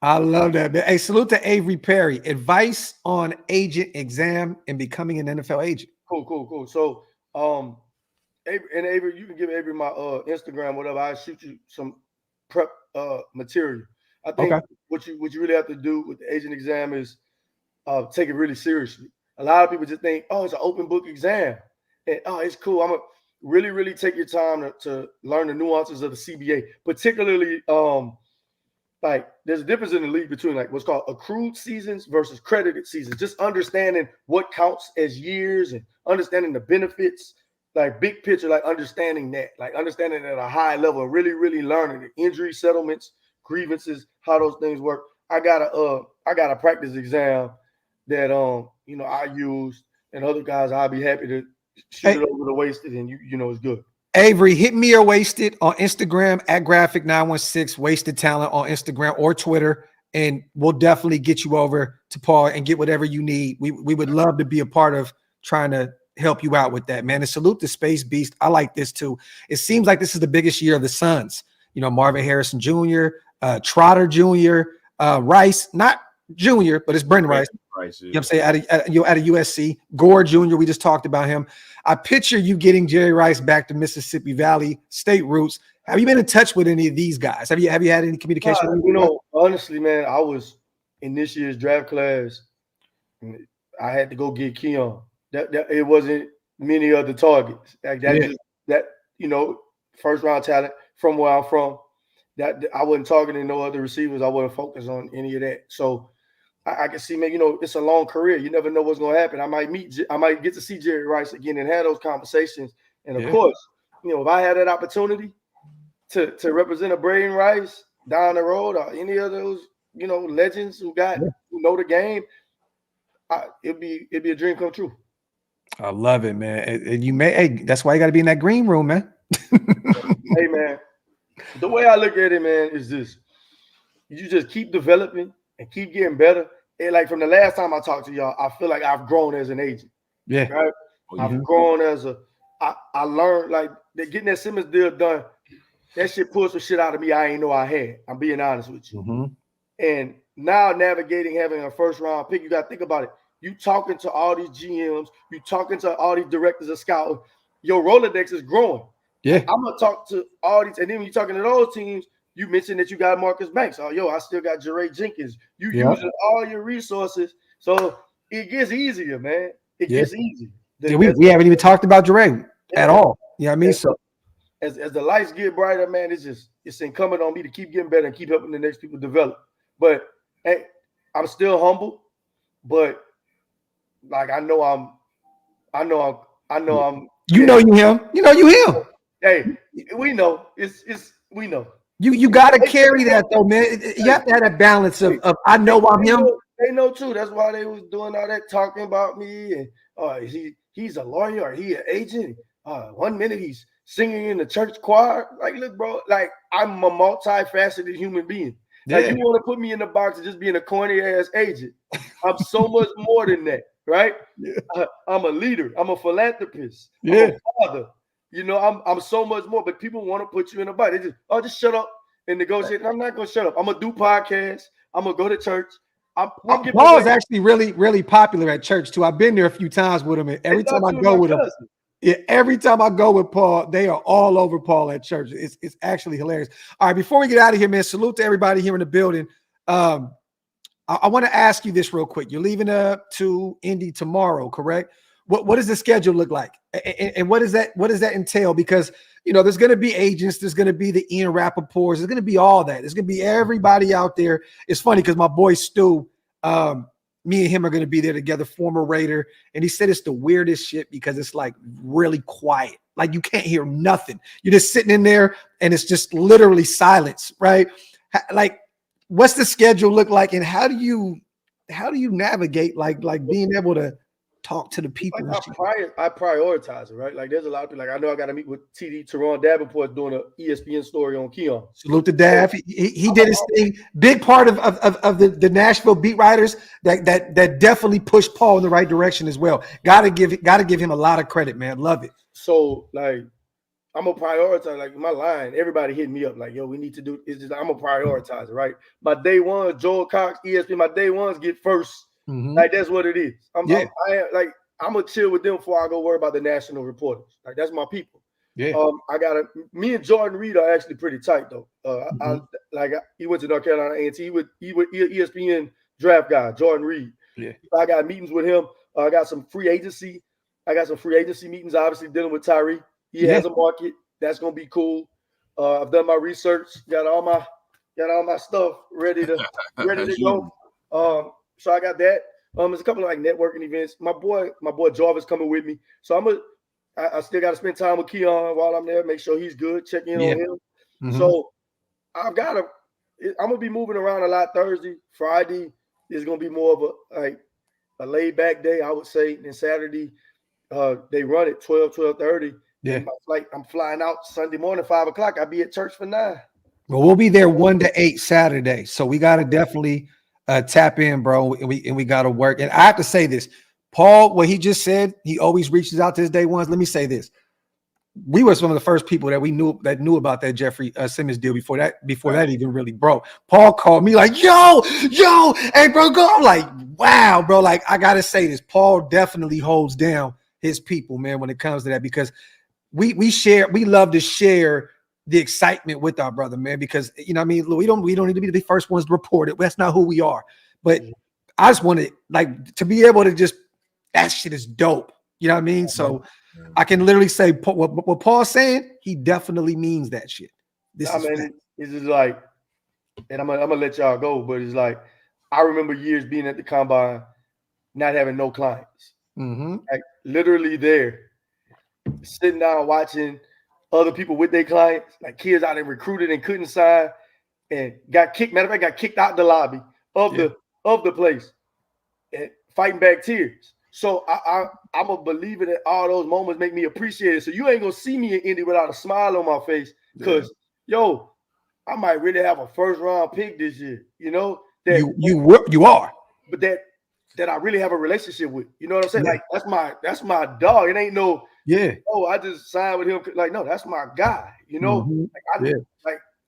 I love that, man. Hey, salute to Avery Perry. Advice on agent exam and becoming an NFL agent. Cool. So, Avery, you can give Avery my Instagram, whatever. I'll shoot you some prep material. I think what you really have to do with the agent exam is take it really seriously. A lot of people just think, it's an open book exam. And it's cool. I'm gonna really, really take your time to learn the nuances of the CBA, particularly like there's a difference in the league between like what's called accrued seasons versus credited seasons. Just understanding what counts as years and understanding the benefits, like big picture, like understanding that at a high level, really, really learning the injury settlements, grievances, how those things work. I got a practice exam that I used, and other guys I'll be happy to shoot it over the wasted, and it's good. Avery, hit me or Wasted on Instagram at Graphic916, Wasted Talent on Instagram or Twitter, and we'll definitely get you over to Paul and get whatever you need. We would love to be a part of trying to help you out with that, man. And salute to Space Beast. I like this too. It seems like this is the biggest year of the Suns. Marvin Harrison Jr., Trotter Jr., Rice, not Jr., but it's Brendan Rice. You know what I'm saying? Out of USC. Gore Jr., we just talked about him. I picture you getting Jerry Rice back to Mississippi Valley State roots. Have you been in touch with any of these guys? Have you had any communication? Honestly, man, I was in this year's draft class. I had to go get Keon. That it wasn't many other targets. Like that, first round talent from where I'm from. That I wasn't targeting no other receivers. I wasn't focused on any of that. So I can see, man, it's a long career. You never know what's going to happen. I might get to see Jerry Rice again and have those conversations. And of course, if I had that opportunity to represent a Braden Rice down the road or any of those, legends who know the game, it'd be a dream come true. I love it, man. And that's why you got to be in that green room, man. Hey, man, the way I look at it, man, is this: you just keep developing and keep getting better. And like from the last time I talked to y'all, I feel like I've grown as an agent. Yeah. Right? I've grown as I learned like getting that Simmons deal done. That shit pulled some shit out of me I ain't know I had. I'm being honest with you. Mm-hmm. And now navigating having a first round pick, you got to think about it. You talking to all these GMs, you talking to all these directors of scouting. Your Rolodex is growing. Yeah. I'm gonna talk to all these, and then when you're talking to those teams, you mentioned that you got Marcus Banks. Oh, I still got Jeray Jenkins. You using all your resources. So it gets easier, man. It gets easier. We haven't even talked about Jeray at all. You know what I mean? So as the lights get brighter, man, it's incumbent on me to keep getting better and keep helping the next people develop. But hey, I'm still humble, but like I know I'm. You know you him. You know you him. Hey, we know. We know. You got to carry that though, man. You have to have a balance of I know I'm him. They know too. That's why they was doing all that talking about me and he's a lawyer or he an agent. 1 minute he's singing in the church choir. Like, look, bro, like I'm a multifaceted human being. Like you want to put me in the box of just being a corny ass agent. I'm so much more than that, right? Yeah. I'm a leader. I'm a philanthropist. Yeah. I'm a father. You know, I'm so much more, but people want to put you in a box. They just shut up and negotiate. I'm not gonna shut up. I'm gonna do podcasts. I'm gonna go to church. Paul's actually really, really popular at church too. I've been there a few times with him, and every time I go with him, every time I go with Paul, they are all over Paul at church. It's actually hilarious. All right, before we get out of here, man, salute to everybody here in the building. I want to ask you this real quick. You're leaving to Indy tomorrow, correct? What does the schedule look like, and what does that entail? Because you know there's going to be agents, there's going to be the Ian Rappaports, there's going to be all that. There's going to be everybody out there. It's funny because my boy Stu, me and him are going to be there together, former Raider, and he said it's the weirdest shit because it's like really quiet, like you can't hear nothing. You're just sitting in there, and it's just literally silence, right? Like, what's the schedule look like, and how do you navigate like being able to talk to the people? Like I prioritize it, right? Like there's a lot of people. Like I know I got to meet with TD Teron Davenport doing an ESPN story on Keon. Salute to Dav. He did his thing. Big part of the Nashville beat writers that definitely pushed Paul in the right direction as well. Gotta give him a lot of credit, man. Love it. So like I'm gonna prioritize. Like my line, everybody hitting me up like, yo, we need to do. It's just I'm gonna prioritize it, right? My day one, Joel Cox, ESPN. My day ones get first. Mm-hmm. Like that's what it is. I'm gonna chill with them before I go worry about the national reporters. Like that's my people. Yeah. Me and Jordan Reed are actually pretty tight though. He went to North Carolina A&T. He with ESPN draft guy, Jordan Reed. Yeah. I got meetings with him. I got some free agency. Meetings. Obviously dealing with Tyree. He has a market. That's gonna be cool. I've done my research. Got all my stuff ready to go. So I got that. There's a couple of like networking events. My boy Jarvis coming with me. So I still got to spend time with Keon while I'm there. Make sure he's good. Check in on him. Mm-hmm. So I'm gonna be moving around a lot. Thursday, Friday is gonna be more of a laid back day, I would say. And Saturday, they run at 12:30. Yeah. I'm flying out Sunday morning, 5:00. I'll be at church for 9. Well, we'll be there 1 to 8 Saturday. So we got to definitely tap in, bro, and we got to work. And I have to say this, Paul, what he just said, he always reaches out to his day ones. Let me say this. We were some of the first people that knew about that Jeffrey Simmons deal before that even really broke. Paul called me like, yo, hey, bro, go. I'm like, wow, bro. Like, I got to say this. Paul definitely holds down his people, man, when it comes to that, because we love to share the excitement with our brother, man, because you know what I mean, we don't need to be the first ones to report it. That's not who we are. But I just wanted to be able to just, that shit is dope. You know what I mean? So I can literally say what Paul's saying, he definitely means that shit. It's just like, and I'm gonna let y'all go, but it's like I remember years being at the combine, not having no clients. Mm-hmm. Like literally there, sitting down watching other people with their clients, like kids out there recruited and couldn't sign and got kicked. Matter of fact, got kicked out the lobby of the place and fighting back tears. So I'm a believer that all those moments make me appreciate it. So you ain't gonna see me in Indy without a smile on my face, because I might really have a first round pick this year. You know that you are, but that I really have a relationship with. You know what I'm saying? Yeah. Like that's my dog. It ain't no. Yeah. Oh, I just signed with him. Like, no, that's my guy. You know,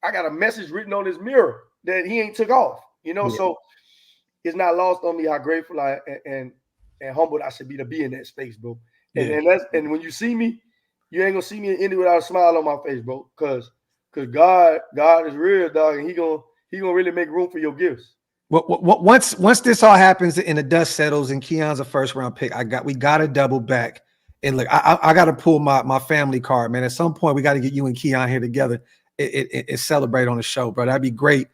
I got a message written on his mirror that he ain't took off. You know, so it's not lost on me how grateful I and humbled I should be to be in that space, bro. And when you see me, you ain't gonna see me in Indy without a smile on my face, bro. Cause God is real, dog, and he gonna really make room for your gifts. Well, once this all happens and the dust settles and Keon's a first round pick, we gotta double back. And look, I got to pull my family card, man. At some point, we got to get you and Keon here together and celebrate on the show, bro. That'd be great.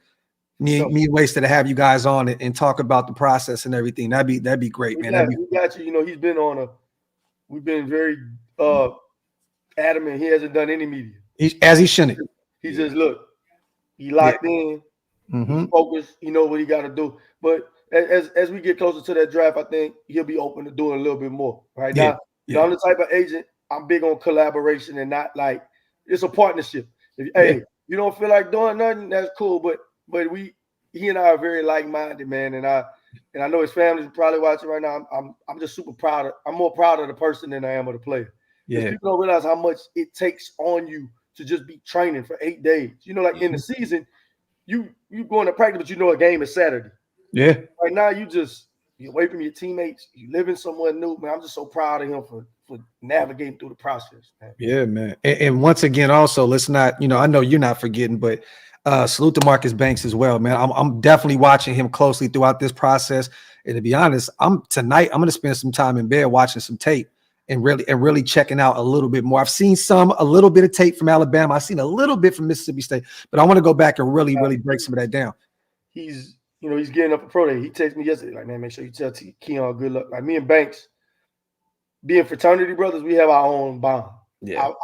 Need wasted to have you guys on it and talk about the process and everything. That'd be great, man. We got you. You know, he's been on we've been very adamant. He hasn't done any media. As he shouldn't. He just look. He locked in. He's focused. He know what he got to do. But as we get closer to that draft, I think he'll be open to doing a little bit more. Right now, you know, I'm the type of agent. I'm big on collaboration and not like it's a partnership. Hey, you don't feel like doing nothing, that's cool. But he and I are very like-minded, man. And I know his family's probably watching right now. I'm just super proud. I'm more proud of the person than I am of the player. Yeah. People don't realize how much it takes on you to just be training for 8 days. You know, like in the season, you going to practice, but you know a game is Saturday. Yeah. Right now, you're away from your teammates. You living somewhere new, man. I'm just so proud of him for navigating through the process, man. Yeah, man. And once again, also, let's not, you know, I know you're not forgetting, but salute to Marcus Banks as well, man. I'm definitely watching him closely throughout this process. And to be honest, tonight I'm going to spend some time in bed watching some tape and really checking out a little bit more. I've seen a little bit of tape from Alabama. I've seen a little bit from Mississippi State, but I want to go back and really break some of that down. He's getting up a pro day. He texted me yesterday, like, man, make sure you tell Keon good luck. Like me and Banks, being fraternity brothers, we have our own bond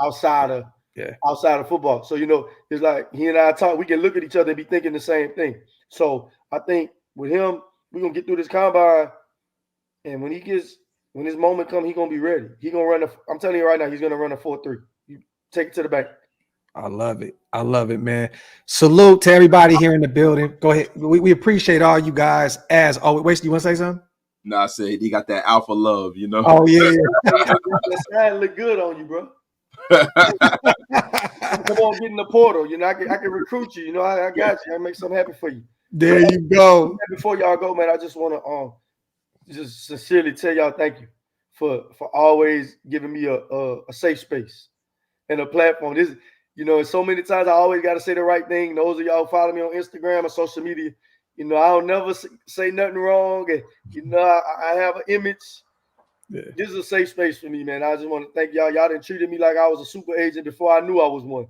outside of football. So, you know, it's like he and I talk, we can look at each other and be thinking the same thing. So I think with him, we're going to get through this combine. And when his moment comes, he's going to be ready. He's going to run I'm telling you right now, he's going to run a 4.3. You take it to the bank. I love it, man. Salute to everybody here in the building. Go ahead. We appreciate all you guys as always. Wait, you want to say something? No, I said he got that alpha love, you know. Oh, yeah. That side look good on you, bro. Come on, get in the portal. You know, I can recruit you. You know, I got you. I make something happen for you. There you go. Before y'all go, man, I just want to just sincerely tell y'all thank you for always giving me a safe space and a platform. This, you know, so many times I always got to say the right thing. Those of y'all who follow me on Instagram or social media, you know, I don't never say nothing wrong. And, you know, I have an image. Yeah. This is a safe space for me, man. I just want to thank y'all. Y'all didn't treated me like I was a super agent before I knew I was one.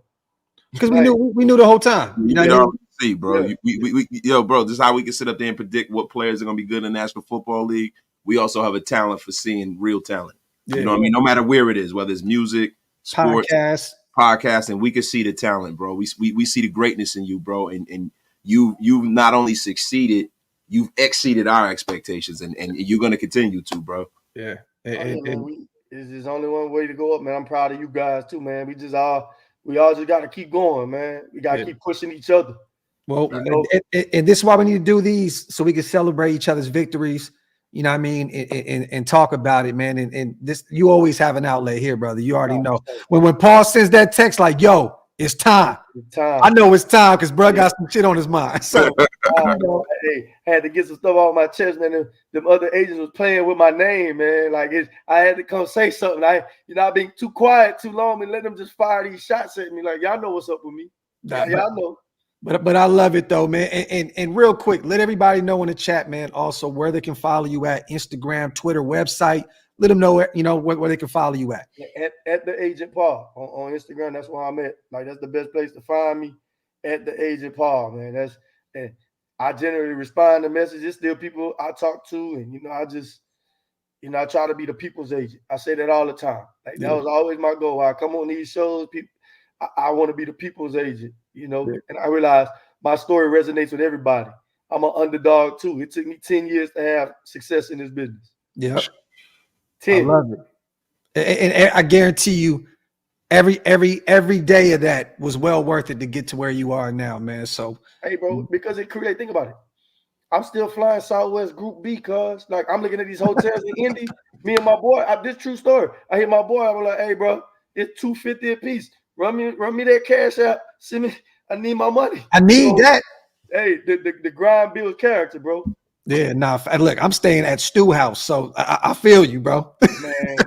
Because we knew the whole time. You know what I mean? See, bro. Yeah. Bro, this is how we can sit up there and predict what players are going to be good in the National Football League. We also have a talent for seeing real talent. Yeah. You know what I mean? No matter where it is, whether it's music, sports, podcast, and we can see the talent, bro. We see the greatness in you, bro. And you've not only succeeded, you've exceeded our expectations, and you're going to continue to, bro. Yeah. There's only one way to go up, man. I'm proud of you guys too, man. We all just got to keep going, man. We got to keep pushing each other. Well, and this is why we need to do these, so we can celebrate each other's victories. You know what I mean? And talk about it, man. And this, you always have an outlet here, brother. You already know. When Paul sends that text like, yo, it's time. I know it's time because bro got some shit on his mind. So I had to get some stuff off my chest, man. Them other agents was playing with my name, man. Like I had to come say something. I've been too quiet too long and let them just fire these shots at me. Like, y'all know what's up with me. Y'all know. But I love it though, man. And real quick, let everybody know in the chat, man, also where they can follow you at: Instagram, Twitter, website. Let them know, you know, where they can follow you at. At the Agent Paul on Instagram. That's where I'm at. Like, that's the best place to find me. At the Agent Paul, man. I generally respond to messages. Still people I talk to, and I try to be the people's agent. I say that all the time. Like, that was always my goal. I come on these shows, people. I want to be the people's agent, you know. Yeah. And I realize my story resonates with everybody. I'm an underdog too. It took me 10 years to have success in this business. Yeah. 10. I love it. And I guarantee you every day of that was well worth it to get to where you are now, man. So hey, bro, because think about it. I'm still flying Southwest Group B, cuz like I'm looking at these hotels in Indy. Me and my boy, this true story. I hit my boy, I was like, hey, bro, it's $250 a piece. Run me that cash out. Send me. I need my money. I need that. Hey, the grind builds character, bro. Yeah, nah. Look, I'm staying at Stew House, so I feel you, bro. Man,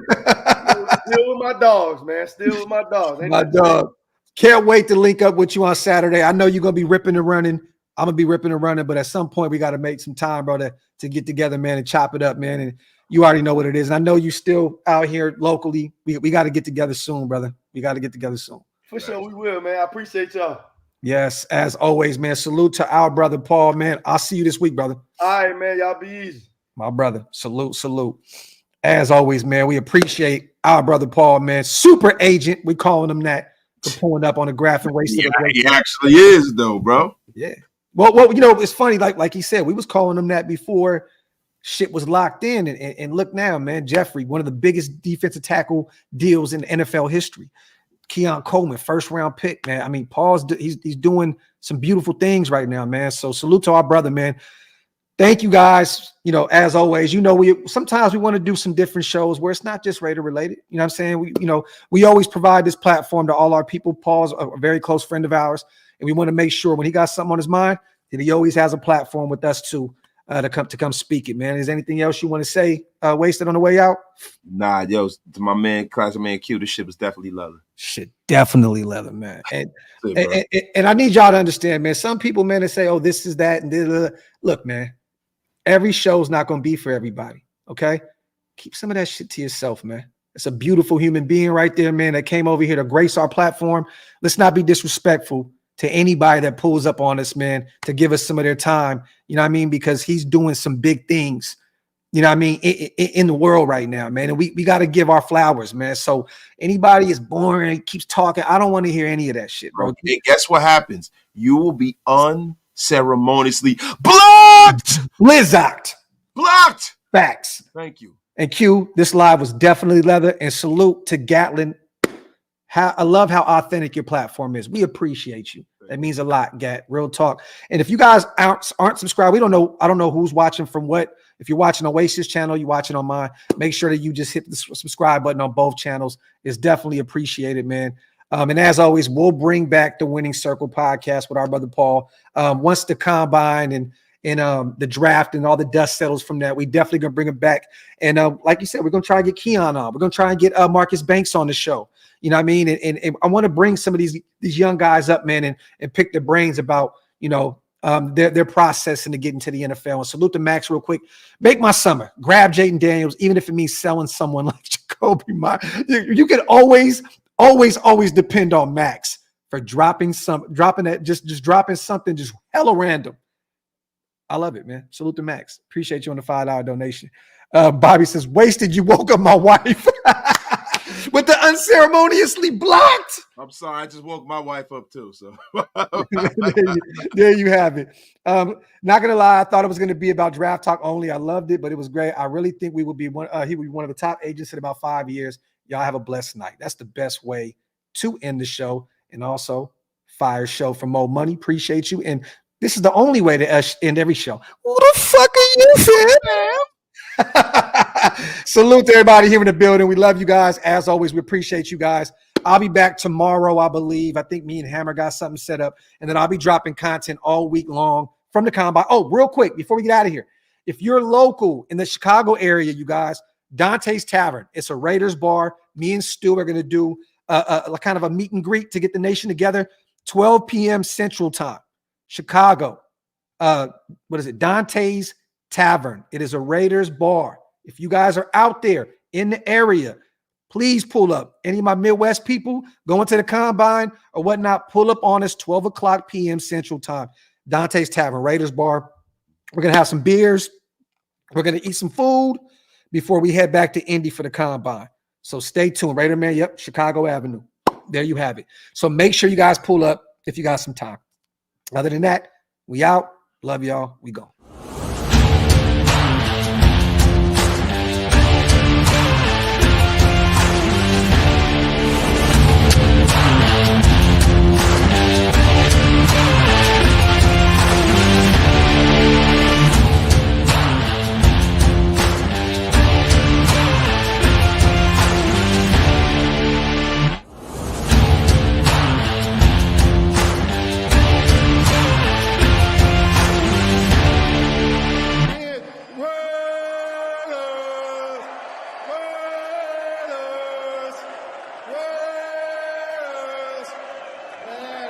still with my dogs, man. Still with my dogs. My dog. Can't wait to link up with you on Saturday. I know you're gonna be ripping and running. I'm gonna be ripping and running, but at some point we got to make some time, bro, to get together, man, and chop it up, man. And you already know what it is. And I know you still out here locally. We got to get together soon, brother. We got to get together soon. For sure, we will, man. I appreciate y'all. Yes, as always, man. Salute to our brother Paul, man. I'll see you this week, brother. All right, man. Y'all be easy. My brother. Salute. As always, man, we appreciate our brother Paul, man. Super agent. We calling him that for pulling up on the graph and wasting. Yeah, he actually is, though, bro. Yeah. Well, you know, it's funny. Like he said, we was calling him that before shit was locked in. And look now, man, Jeffrey, one of the biggest defensive tackle deals in NFL history. Keon Coleman, first round pick, man. I mean, he's doing some beautiful things right now, man. So salute to our brother, man. Thank you guys. You know, as always, you know, we sometimes we want to do some different shows where it's not just Raider related. You know what I'm saying? We always provide this platform to all our people. Paul's a very close friend of ours, and we want to make sure when he got something on his mind that he always has a platform with us too to come speak it, man. Is there anything else you want to say, wasted on the way out? Nah, yo, to my man, classic man Q, this shit was definitely leather. Shit, definitely leather, man. And I need y'all to understand, man. Some people, man, they say, "Oh, this is that," and look, man. Every show's not going to be for everybody, okay? Keep some of that shit to yourself, man. It's a beautiful human being right there, man, that came over here to grace our platform. Let's not be disrespectful to anybody that pulls up on us, man, to give us some of their time, you know what I mean? Because he's doing some big things, you know what I mean, in the world right now, man. And we got to give our flowers, man. So anybody is boring, keeps talking, I don't want to hear any of that shit, bro. And guess what happens? You will be unceremoniously blocked. Blocked. Facts. Thank you. And Q, this live was definitely leather. And salute to Gatlin. I love how authentic your platform is. We appreciate you. That means a lot, Gat. Real talk. And if you guys aren't subscribed, I don't know who's watching from what. If you're watching Oasis channel, you're watching on mine, make sure that you just hit the subscribe button on both channels. It's definitely appreciated, man. And as always, we'll bring back the Winning Circle podcast with our brother Paul. Once the combine and the draft and all the dust settles from that, we definitely gonna bring him back. And like you said, we're gonna try and get Keon on. We're gonna try and get Marcus Banks on the show. You know what I mean? And I want to bring some of these young guys up, man, and pick their brains about, you know, their process into getting to the NFL. And salute to Max real quick. Make my summer. Grab Jaden Daniels, even if it means selling someone like Jacoby. You can always depend on Max for dropping something just hella random. I love it, man. Salute to Max. Appreciate you on the $5 donation. Bobby says, wasted, you woke up my wife with the unceremoniously blocked. I'm sorry, I just woke my wife up too. So there you have it. Not gonna lie, I thought it was gonna be about draft talk only. I loved it, but it was great. I really think he would be one of the top agents in about 5 years. Y'all have a blessed night. That's the best way to end the show. And also, fire show for more money. Appreciate you. And this is the only way to end every show. What the fuck are you saying, man? Salute to everybody here in the building. We love you guys. As always, we appreciate you guys. I'll be back tomorrow, I believe. I think me and Hammer got something set up. And then I'll be dropping content all week long from the combine. Oh, real quick, before we get out of here. If you're local in the Chicago area, you guys, Dante's Tavern. It's a Raiders bar. Me and Stu are going to do a kind of a meet and greet to get the nation together. 12 p.m. Central Time. Chicago. What is it? Dante's Tavern. It is a Raiders bar. If you guys are out there in the area, please pull up. Any of my Midwest people going to the combine or whatnot, pull up on us 12 o'clock p.m. Central Time. Dante's Tavern, Raiders bar. We're going to have some beers. We're going to eat some food before we head back to Indy for the combine. So stay tuned. Raider Man, yep, Chicago Avenue. There you have it. So make sure you guys pull up if you got some time. Other than that, we out. Love y'all. We go.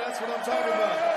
That's what I'm talking about.